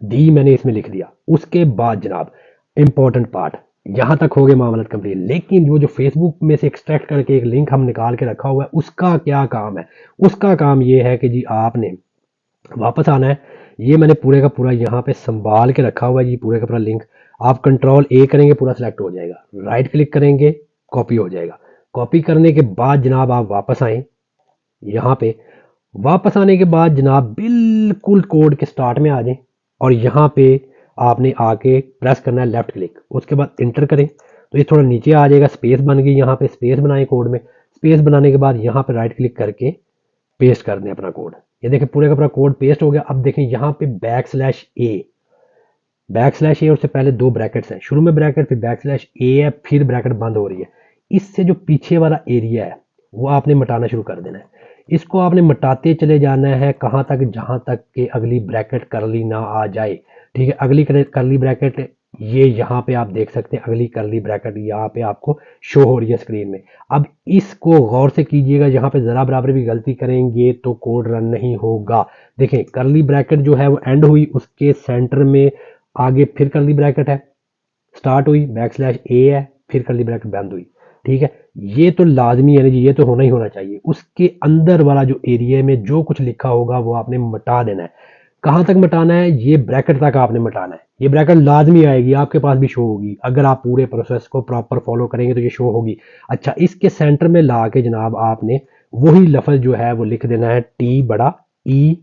डी मैंने इसमें लिख दिया। उसके बाद जनाब इंपॉर्टेंट पार्ट, यहां तक हो गए मामला कंप्लीट। लेकिन वो जो फेसबुक में से एक्सट्रैक्ट करके एक लिंक हम निकाल के रखा हुआ है, उसका क्या काम है? उसका काम ये है कि जी आपने वापस आना है। ये मैंने पूरे का पूरा यहाँ पे संभाल के रखा हुआ है जी, पूरे का पूरा लिंक। आप कंट्रोल ए करेंगे, पूरा सिलेक्ट हो जाएगा, राइट क्लिक करेंगे, कॉपी हो जाएगा। कॉपी करने के बाद जनाब आप वापस आए यहाँ पे। वापस आने के बाद जनाब बिल्कुल कोड के स्टार्ट में आ जाएं और यहाँ पे आपने आके प्रेस करना है लेफ्ट क्लिक, उसके बाद इंटर करें तो ये थोड़ा नीचे आ जाएगा, स्पेस बन गई, यहाँ पे स्पेस बनाएं कोड में। स्पेस बनाने के बाद यहाँ पे राइट क्लिक करके पेस्ट कर दें अपना कोड। ये देखें पूरे का पूरा कोड पेस्ट हो गया। अब देखें यहाँ पे /A उससे पहले दो ब्रैकेट्स हैं, शुरू में ब्रैकेट फिर /A है, फिर ब्रैकेट बंद हो रही है। इससे जो पीछे वाला एरिया है वो आपने मिटाना शुरू कर देना है। इसको आपने मिटाते चले जाना है, कहाँ तक, जहां तक कि अगली ब्रैकेट करली ना आ जाए। ठीक है, अगली करली ब्रैकेट ये यहाँ पे आप देख सकते हैं, अगली करली ब्रैकेट यहाँ पे आपको शो हो रही है स्क्रीन में। अब इसको गौर से कीजिएगा, यहाँ पे जरा बराबर भी गलती करेंगे तो कोड रन नहीं होगा। देखें करली ब्रैकेट जो है वो एंड हुई, उसके सेंटर में आगे फिर करली ब्रैकेट है, स्टार्ट हुई, /A है, फिर करली ब्रैकेट बंद हुई। ठीक है, ये तो लाजमी है ना जी, ये तो होना ही होना चाहिए। उसके अंदर वाला जो एरिया में जो कुछ लिखा होगा वो आपने मिटा देना है। कहाँ तक मिटाना है? ये ब्रैकेट तक आपने मिटाना है। ये ब्रैकेट लाजमी आएगी, आपके पास भी शो होगी, अगर आप पूरे प्रोसेस को प्रॉपर फॉलो करेंगे तो ये शो होगी। अच्छा, इसके सेंटर में ला के जनाब आपने वही लफ्ज जो है वो लिख देना है, टी बड़ा, ई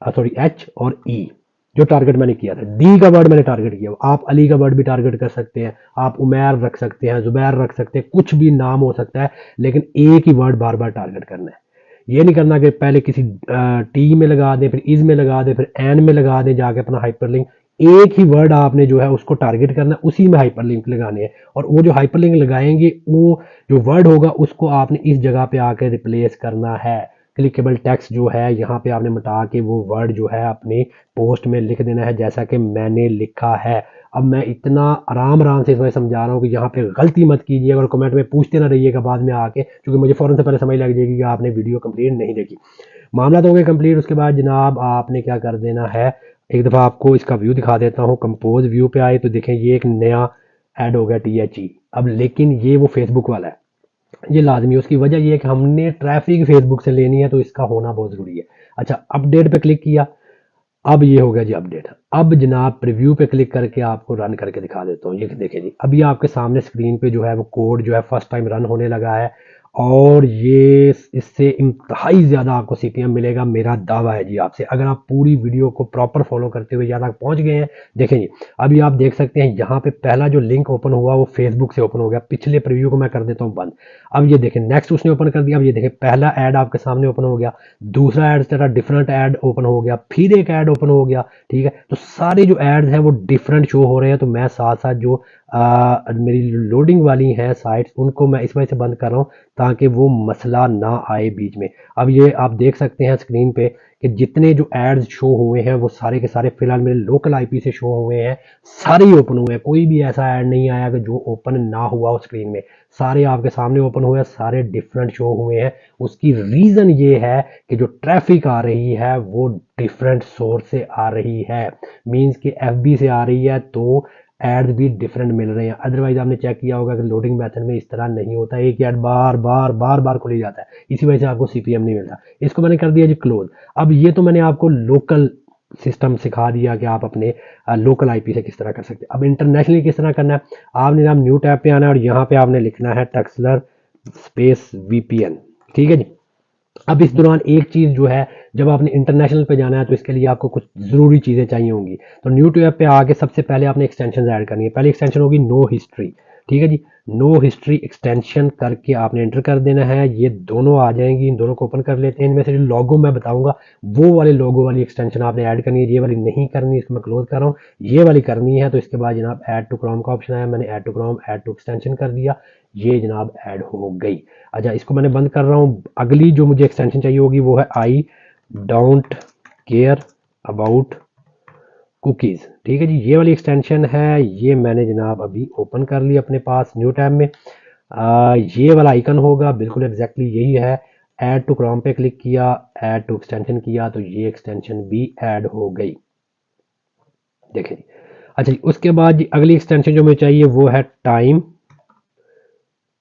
सॉरी एच और ई, जो टारगेट मैंने किया था। डी का वर्ड मैंने टारगेट किया, आप अली का वर्ड भी टारगेट कर सकते हैं, आप उमैर रख सकते हैं, जुबैर रख सकते हैं, कुछ भी नाम हो सकता है, लेकिन एक ही वर्ड बार बार टारगेट करना है। ये नहीं करना कि पहले किसी टी में लगा दें, फिर इज में लगा दें, फिर एन में लगा दें जाके अपना हाइपरलिंक। एक ही वर्ड आपने जो है उसको टारगेट करना है, उसी में हाइपरलिंक लगाने हैं। और वो जो हाइपरलिंक लगाएंगे वो जो वर्ड होगा उसको आपने इस जगह पे आके रिप्लेस करना है। क्लिकेबल टेक्स्ट जो है यहाँ पे आपने मिटा के वो वर्ड जो है अपनी पोस्ट में लिख देना है, जैसा कि मैंने लिखा है। अब मैं इतना आराम आराम से इस वजह समझा रहा हूँ कि यहाँ पे गलती मत कीजिएगा और कमेंट में पूछते ना रहिएगा बाद में आके, क्योंकि मुझे फ़ौरन से पहले समझ लग जाएगी कि आपने वीडियो कंप्लीट नहीं देखी। मामला तो हो गया कंप्लीट। उसके बाद जनाब आपने क्या कर देना है, एक दफ़ा आपको इसका व्यू दिखा देता हूँ। कंपोज व्यू पे आए तो देखें ये एक नया ऐड हो गया THE। अब लेकिन ये वो फेसबुक वाला है, ये लाजमी है। उसकी वजह ये है कि हमने ट्रैफिक फेसबुक से लेनी है, तो इसका होना बहुत ज़रूरी है। अच्छा, अपडेट पे क्लिक किया, अब ये हो गया जी अपडेट। अब जनाब प्रीव्यू पे क्लिक करके आपको रन करके दिखा देता हूँ। ये देखिए जी, अभी आपके सामने स्क्रीन पे जो है वो कोड जो है फर्स्ट टाइम रन होने लगा है और ये इससे इंतहाई ज़्यादा आपको CPM मिलेगा, मेरा दावा है जी आपसे, अगर आप पूरी वीडियो को प्रॉपर फॉलो करते हुए यहाँ तक पहुँच गए हैं। देखें जी, अभी आप देख सकते हैं यहाँ पे पहला जो लिंक ओपन हुआ वो फेसबुक से ओपन हो गया। पिछले प्रीव्यू को मैं कर देता हूँ बंद। अब ये देखें नेक्स्ट उसने ओपन कर दिया। अब ये देखें पहला ऐड आपके सामने ओपन हो गया, दूसरा ऐड तेरा डिफरेंट ऐड ओपन हो गया, फिर एक ऐड ओपन हो गया। ठीक है, तो सारे जो एड्स हैं वो डिफरेंट शो हो रहे हैं। तो मैं साथ साथ जो मेरी लोडिंग वाली हैं साइट्स, उनको मैं इस वजह से बंद कर रहा हूँ ताकि वो मसला ना आए बीच में। अब ये आप देख सकते हैं स्क्रीन पे कि जितने जो एड्स शो हुए हैं वो सारे के सारे फिलहाल मेरे लोकल IP से शो हुए हैं, सारे ही ओपन हुए हैं। कोई भी ऐसा ऐड नहीं आया कि जो ओपन ना हुआ हो स्क्रीन में, सारे आपके सामने ओपन हुए हैं, सारे डिफरेंट शो हुए हैं। उसकी रीज़न ये है कि जो ट्रैफिक आ रही है वो डिफरेंट सोर्स से आ रही है, मीन्स कि FB से आ रही है, तो एड्स भी डिफरेंट मिल रहे हैं। अदरवाइज आपने चेक किया होगा कि लोडिंग मेथड में इस तरह नहीं होता, एक ऐड बार बार बार बार खुल जाता है, इसी वजह से आपको CPM नहीं मिलता। इसको मैंने कर दिया जी क्लोज। अब ये तो मैंने आपको लोकल सिस्टम सिखा दिया कि आप अपने लोकल IP से किस तरह कर सकते हैं। अब इंटरनेशनली किस तरह करना है, आपने नाम न्यू टैब पे आना है और यहाँ पे आपने लिखना है टक्सलर स्पेस VPN। ठीक है जी। अब इस दौरान एक चीज़ जो है, जब आपने इंटरनेशनल पे जाना है तो इसके लिए आपको कुछ ज़रूरी चीज़ें चाहिए होंगी। तो न्यू टैब पे आके सबसे पहले आपने एक्सटेंशन ऐड करनी है। पहली एक्सटेंशन होगी नो हिस्ट्री। ठीक है जी। नो हिस्ट्री एक्सटेंशन करके आपने एंटर कर देना है, ये दोनों आ जाएंगी। इन दोनों को ओपन कर लेते हैं। इनमें से जो लोगो मैं बताऊंगा वो वाले लोगो वाली एक्सटेंशन आपने ऐड करनी है, ये वाली नहीं करनी, इसको मैं क्लोज कर रहा हूँ, ये वाली करनी है। तो इसके बाद जनाब ऐड टू क्रोम का ऑप्शन आया, मैंने add to Chrome add to extension कर दिया, ये जनाब ऐड हो गई। अच्छा, इसको मैंने बंद कर रहा हूँ। अगली जो मुझे एक्सटेंशन चाहिए होगी वो है I don't care about cookies. ठीक है जी, ये वाली एक्सटेंशन है, ये मैंने जनाब अभी ओपन कर ली अपने पास न्यू टैब में। ये वाला आइकन होगा, बिल्कुल एग्जैक्टली यही है। ऐड टू क्रोम पे क्लिक किया, ऐड टू एक्सटेंशन किया, तो ये एक्सटेंशन भी ऐड हो गई, देखें जी। अच्छा जी, उसके बाद जी अगली एक्सटेंशन जो मुझे चाहिए वो है टाइम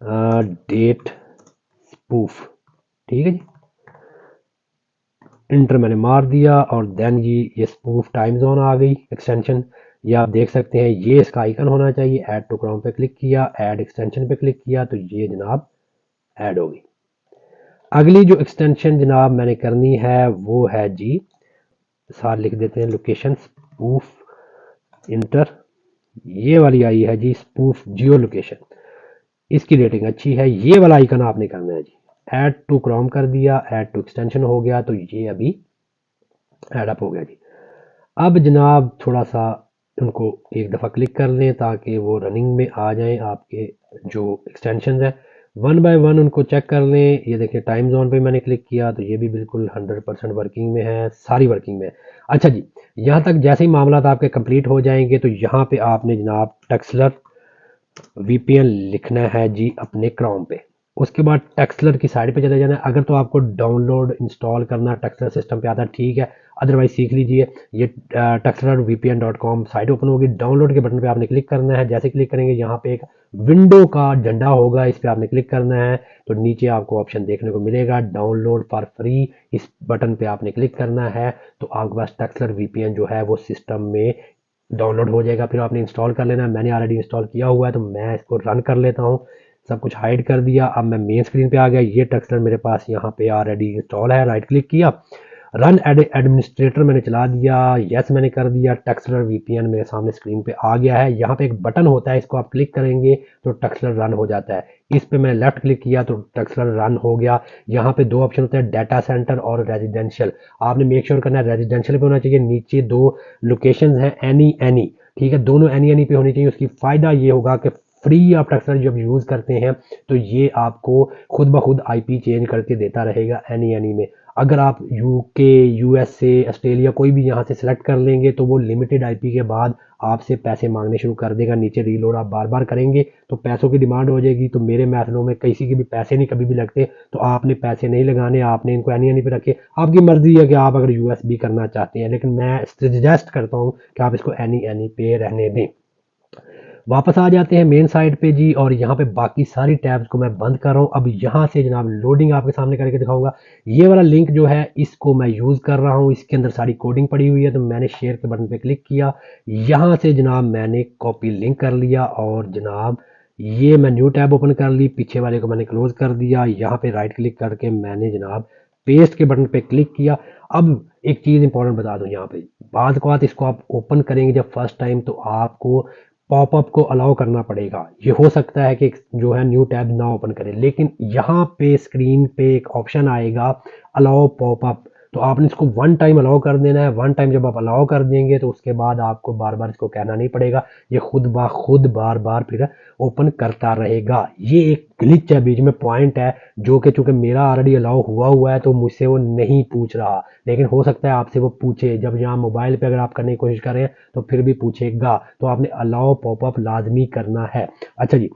डेट स्पूफ। ठीक है जी, इंटर मैंने मार दिया और देन जी ये स्पूफ टाइम जोन आ गई एक्सटेंशन। ये आप देख सकते हैं, ये इसका आइकन होना चाहिए। ऐड टू क्रोम पे क्लिक किया, ऐड एक्सटेंशन पे क्लिक किया, तो ये जनाब ऐड होगी। अगली जो एक्सटेंशन जनाब मैंने करनी है वो है जी, साथ लिख देते हैं लोकेशन स्पूफ इंटर, ये वाली आई है जी स्पूफ जियो लोकेशन। इसकी रेटिंग अच्छी है, ये वाला आइकन आपने करना है जी। ऐड टू क्रोम कर दिया, ऐड टू एक्सटेंशन हो गया, तो ये अभी ऐड अप हो गया जी। अब जनाब थोड़ा सा उनको एक दफ़ा क्लिक कर लें ताकि वो रनिंग में आ जाएं आपके जो एक्सटेंशन है। वन बाय वन उनको चेक कर लें। ये देखिए टाइम जोन पे मैंने क्लिक किया तो ये भी बिल्कुल 100% वर्किंग में है, सारी वर्किंग में है। अच्छा जी, यहाँ तक जैसे ही मामला आपके कंप्लीट हो जाएंगे तो यहाँ पे आपने जनाब टक्सलर वीपीएन लिखना है जी अपने क्रोम पे। उसके बाद टक्सलर की साइड पे चले जाना है। अगर तो आपको डाउनलोड इंस्टॉल करना टक्सलर सिस्टम पे आता है ठीक है, अदरवाइज सीख लीजिए। ये tuxlervpn.com साइट ओपन होगी, डाउनलोड के बटन पे आपने क्लिक करना है। जैसे क्लिक करेंगे यहाँ पे एक विंडो का झंडा होगा, इस पे आपने क्लिक करना है तो नीचे आपको ऑप्शन देखने को मिलेगा डाउनलोड फॉर फ्री। इस बटन पे आपने क्लिक करना है तो आपके पास टक्सलर वीपीएन जो है वो सिस्टम में डाउनलोड हो जाएगा। फिर आपने इंस्टॉल कर लेना है, मैंने ऑलरेडी इंस्टॉल किया हुआ है तो मैं इसको रन कर लेता हूँ। सब कुछ हाइड कर दिया, अब मैं मेन स्क्रीन पे आ गया। ये टक्सलर मेरे पास यहाँ पे ऑलरेडी इंस्टॉल है, राइट क्लिक किया, रन एडमिनिस्ट्रेटर मैंने चला दिया, यस मैंने कर दिया। टक्सलर वीपीएन मेरे सामने स्क्रीन पे आ गया है। यहाँ पे एक बटन होता है, इसको आप क्लिक करेंगे तो टक्सलर रन हो जाता है। इस पे मैं लेफ्ट क्लिक किया तो टक्सलर रन हो गया। यहाँ पे दो ऑप्शन होते हैं, डाटा सेंटर और रेजिडेंशियल। आपने मेक श्योर करना है रेजिडेंशियल पे होना चाहिए। नीचे दो लोकेशंस हैं, एनी, ठीक है, दोनों एनी पे होनी चाहिए। उसकी फ़ायदा ये होगा कि फ्री आप टक्सलर जब यूज़ करते हैं तो ये आपको खुद ब खुद आईपी चेंज करके देता रहेगा एनी में। अगर आप यूके, यूएसए, ऑस्ट्रेलिया कोई भी यहाँ से सिलेक्ट कर लेंगे तो वो लिमिटेड आईपी के बाद आपसे पैसे मांगने शुरू कर देगा। नीचे रीलोड आप बार बार करेंगे तो पैसों की डिमांड हो जाएगी। तो मेरे मैथनों में किसी के भी पैसे नहीं कभी भी लगते, तो आपने पैसे नहीं लगाने, आपने इनको एनी पे रखे। आपकी मर्जी है कि आप अगर यूएसबी करना चाहते हैं, लेकिन मैं सजेस्ट करता हूँ कि आप इसको एनी पे रहने दें। वापस आ जाते हैं मेन साइट पे जी, और यहाँ पे बाकी सारी टैब्स को मैं बंद कर रहा हूँ। अब यहाँ से जनाब लोडिंग आपके सामने करके दिखाऊंगा। ये वाला लिंक जो है इसको मैं यूज़ कर रहा हूँ, इसके अंदर सारी कोडिंग पड़ी हुई है। तो मैंने शेयर के बटन पे क्लिक किया, यहाँ से जनाब मैंने कॉपी लिंक कर लिया और जनाब ये मैं न्यू टैब ओपन कर ली, पीछे वाले को मैंने क्लोज कर दिया। यहाँ पे राइट क्लिक करके मैंने जनाब पेस्ट के बटन पे क्लिक किया। अब एक चीज़ इंपॉर्टेंट बता दूं, यहाँ पे बात इसको आप ओपन करेंगे जब फर्स्ट टाइम तो आपको पॉपअप को अलाउ करना पड़ेगा। ये हो सकता है कि जो है न्यू टैब ना ओपन करे, लेकिन यहाँ पे स्क्रीन पे एक ऑप्शन आएगा अलाउ पॉपअप, तो आपने इसको वन टाइम अलाउ कर देना है। वन टाइम जब आप अलाउ कर देंगे तो उसके बाद आपको बार बार इसको कहना नहीं पड़ेगा, ये खुद ब खुद बार बार फिर ओपन करता रहेगा। ये एक ग्लिच है, बीच में पॉइंट है, जो कि चूंकि मेरा ऑलरेडी अलाउ हुआ है तो मुझसे वो नहीं पूछ रहा, लेकिन हो सकता है आपसे वो पूछे। जब यहाँ मोबाइल पे अगर आप करने की कोशिश कर रहे हैं तो फिर भी पूछेगा, तो आपने अलाउ पॉपअप लाजमी करना है। अच्छा जी,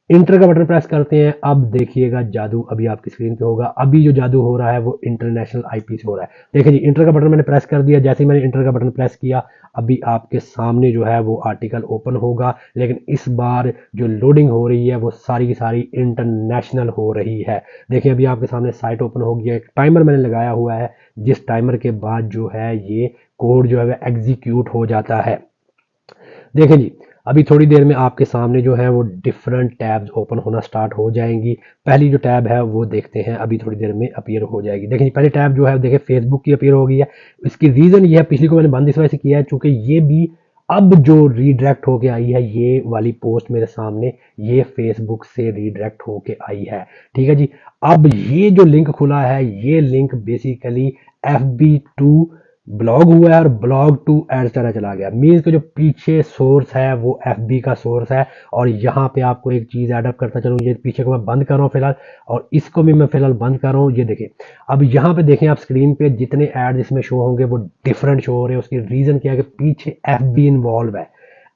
इंटर का बटन प्रेस करते हैं। अब देखिएगा जादू अभी आपकी स्क्रीन पे होगा। अभी जो जादू हो रहा है वो इंटरनेशनल आईपी से हो रहा है। देखिए जी, इंटर का बटन मैंने प्रेस कर दिया। जैसे ही मैंने इंटर का बटन प्रेस किया अभी आपके सामने जो है वो आर्टिकल ओपन होगा, लेकिन इस बार जो लोडिंग हो रही है वो सारी की सारी इंटरनेशनल हो रही है। देखिए अभी आपके सामने साइट ओपन हो गया। एक टाइमर मैंने लगाया हुआ है, जिस टाइमर के बाद जो है ये कोड जो है वह एग्जीक्यूट हो जाता है। देखिए जी, अभी थोड़ी देर में आपके सामने जो है वो डिफरेंट टैब्स ओपन होना स्टार्ट हो जाएंगी। पहली जो टैब है वो देखते हैं, अभी थोड़ी देर में अपीयर हो जाएगी। देखिए जी, पहली टैब जो है देखिए फेसबुक की अपीयर हो गई है। इसकी रीज़न ये है, पिछली को मैंने बंद इस वजह से किया है चूँकि ये भी अब जो रीडायरेक्ट होके आई है ये वाली पोस्ट मेरे सामने, ये फेसबुक से रीडायरेक्ट होके आई है। ठीक है जी। अब ये जो लिंक खुला है, ये लिंक बेसिकली FB2 ब्लॉग हुआ है और ब्लॉग टू एड तरह चला गया। मीन्स के जो पीछे सोर्स है वो FB का सोर्स है। और यहाँ पे आपको एक चीज एडअप करता चलूँ, ये पीछे को मैं बंद कर रहा हूँ फिलहाल, और इसको भी मैं फिलहाल बंद कर रहा हूँ। ये देखिए, अब यहाँ पे देखें आप स्क्रीन पे जितने एड इसमें शो होंगे वो डिफरेंट शो हो रहे हैं। उसकी रीजन क्या है कि पीछे FB इन्वॉल्व है।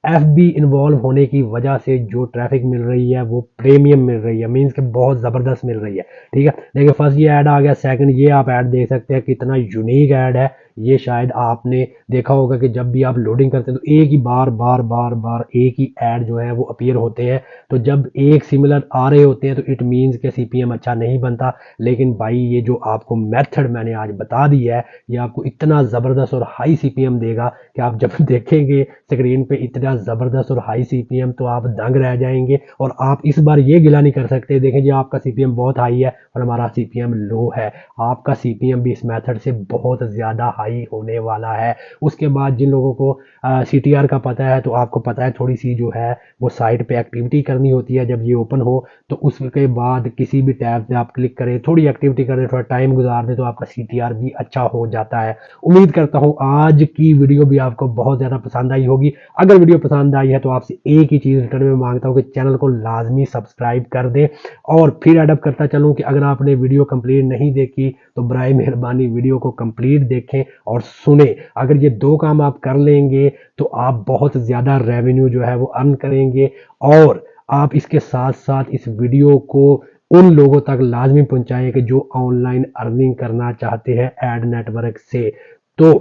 FB इन्वॉल्व होने की वजह से जो ट्रैफिक मिल रही है वो प्रीमियम मिल रही है, मीन्स के बहुत ज़बरदस्त मिल रही है। ठीक है, देखिए फर्स्ट ये ऐड आ गया, सेकंड ये आप ऐड देख सकते हैं कितना यूनिक ऐड है। ये शायद आपने देखा होगा कि जब भी आप लोडिंग करते हैं तो एक ही बार बार बार बार एक ही ऐड जो है वो अपीयर होते हैं। तो जब एक सिमिलर आ रहे होते हैं तो इट मीन्स के CPM अच्छा नहीं बनता। लेकिन भाई ये जो आपको मेथड मैंने आज बता दिया है, ये आपको इतना ज़बरदस्त और हाई CPM देगा कि आप जब देखेंगे स्क्रीन पे इतना ज़बरदस्त और हाई CPM तो आप दंग रह जाएंगे। और आप इस बार ये गिला नहीं कर सकते, देखें जी आपका CPM बहुत हाई है और हमारा CPM लो है। आपका CPM भी इस मेथड से बहुत ज़्यादा हाई होने वाला है। उसके बाद जिन लोगों को CTR का पता है, तो आपको पता है थोड़ी सी जो है वो साइट पे एक्टिविटी करनी होती है जब ये ओपन हो, तो उसके बाद किसी भी टैब पे आप क्लिक करें, थोड़ी एक्टिविटी करें, थोड़ा टाइम गुजार दें, तो आपका CTR भी अच्छा हो जाता है। उम्मीद करता हूँ आज की वीडियो भी आपको बहुत ज़्यादा पसंद आई होगी। अगर वीडियो पसंद आई है तो आपसे एक ही चीज़ रिटर्न में मांगता हूँ कि चैनल को लाजमी सब्सक्राइब कर दें। और फिर एडअप करता चलूँ कि अगर आपने वीडियो कंप्लीट नहीं देखी तो बराए मेहरबानी वीडियो को कंप्लीट देखें और सुने। अगर ये दो काम आप कर लेंगे तो आप बहुत ज़्यादा रेवेन्यू जो है वो अर्न करेंगे। और आप इसके साथ साथ इस वीडियो को उन लोगों तक लाजमी पहुंचाएं कि जो ऑनलाइन अर्निंग करना चाहते हैं एड नेटवर्क से। तो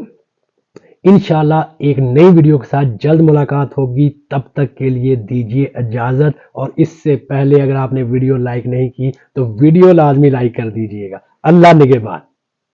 इंशाल्लाह एक नई वीडियो के साथ जल्द मुलाकात होगी, तब तक के लिए दीजिए इजाजत। और इससे पहले अगर आपने वीडियो लाइक नहीं की तो वीडियो लाजमी लाइक कर दीजिएगा। अल्लाह निगहबान।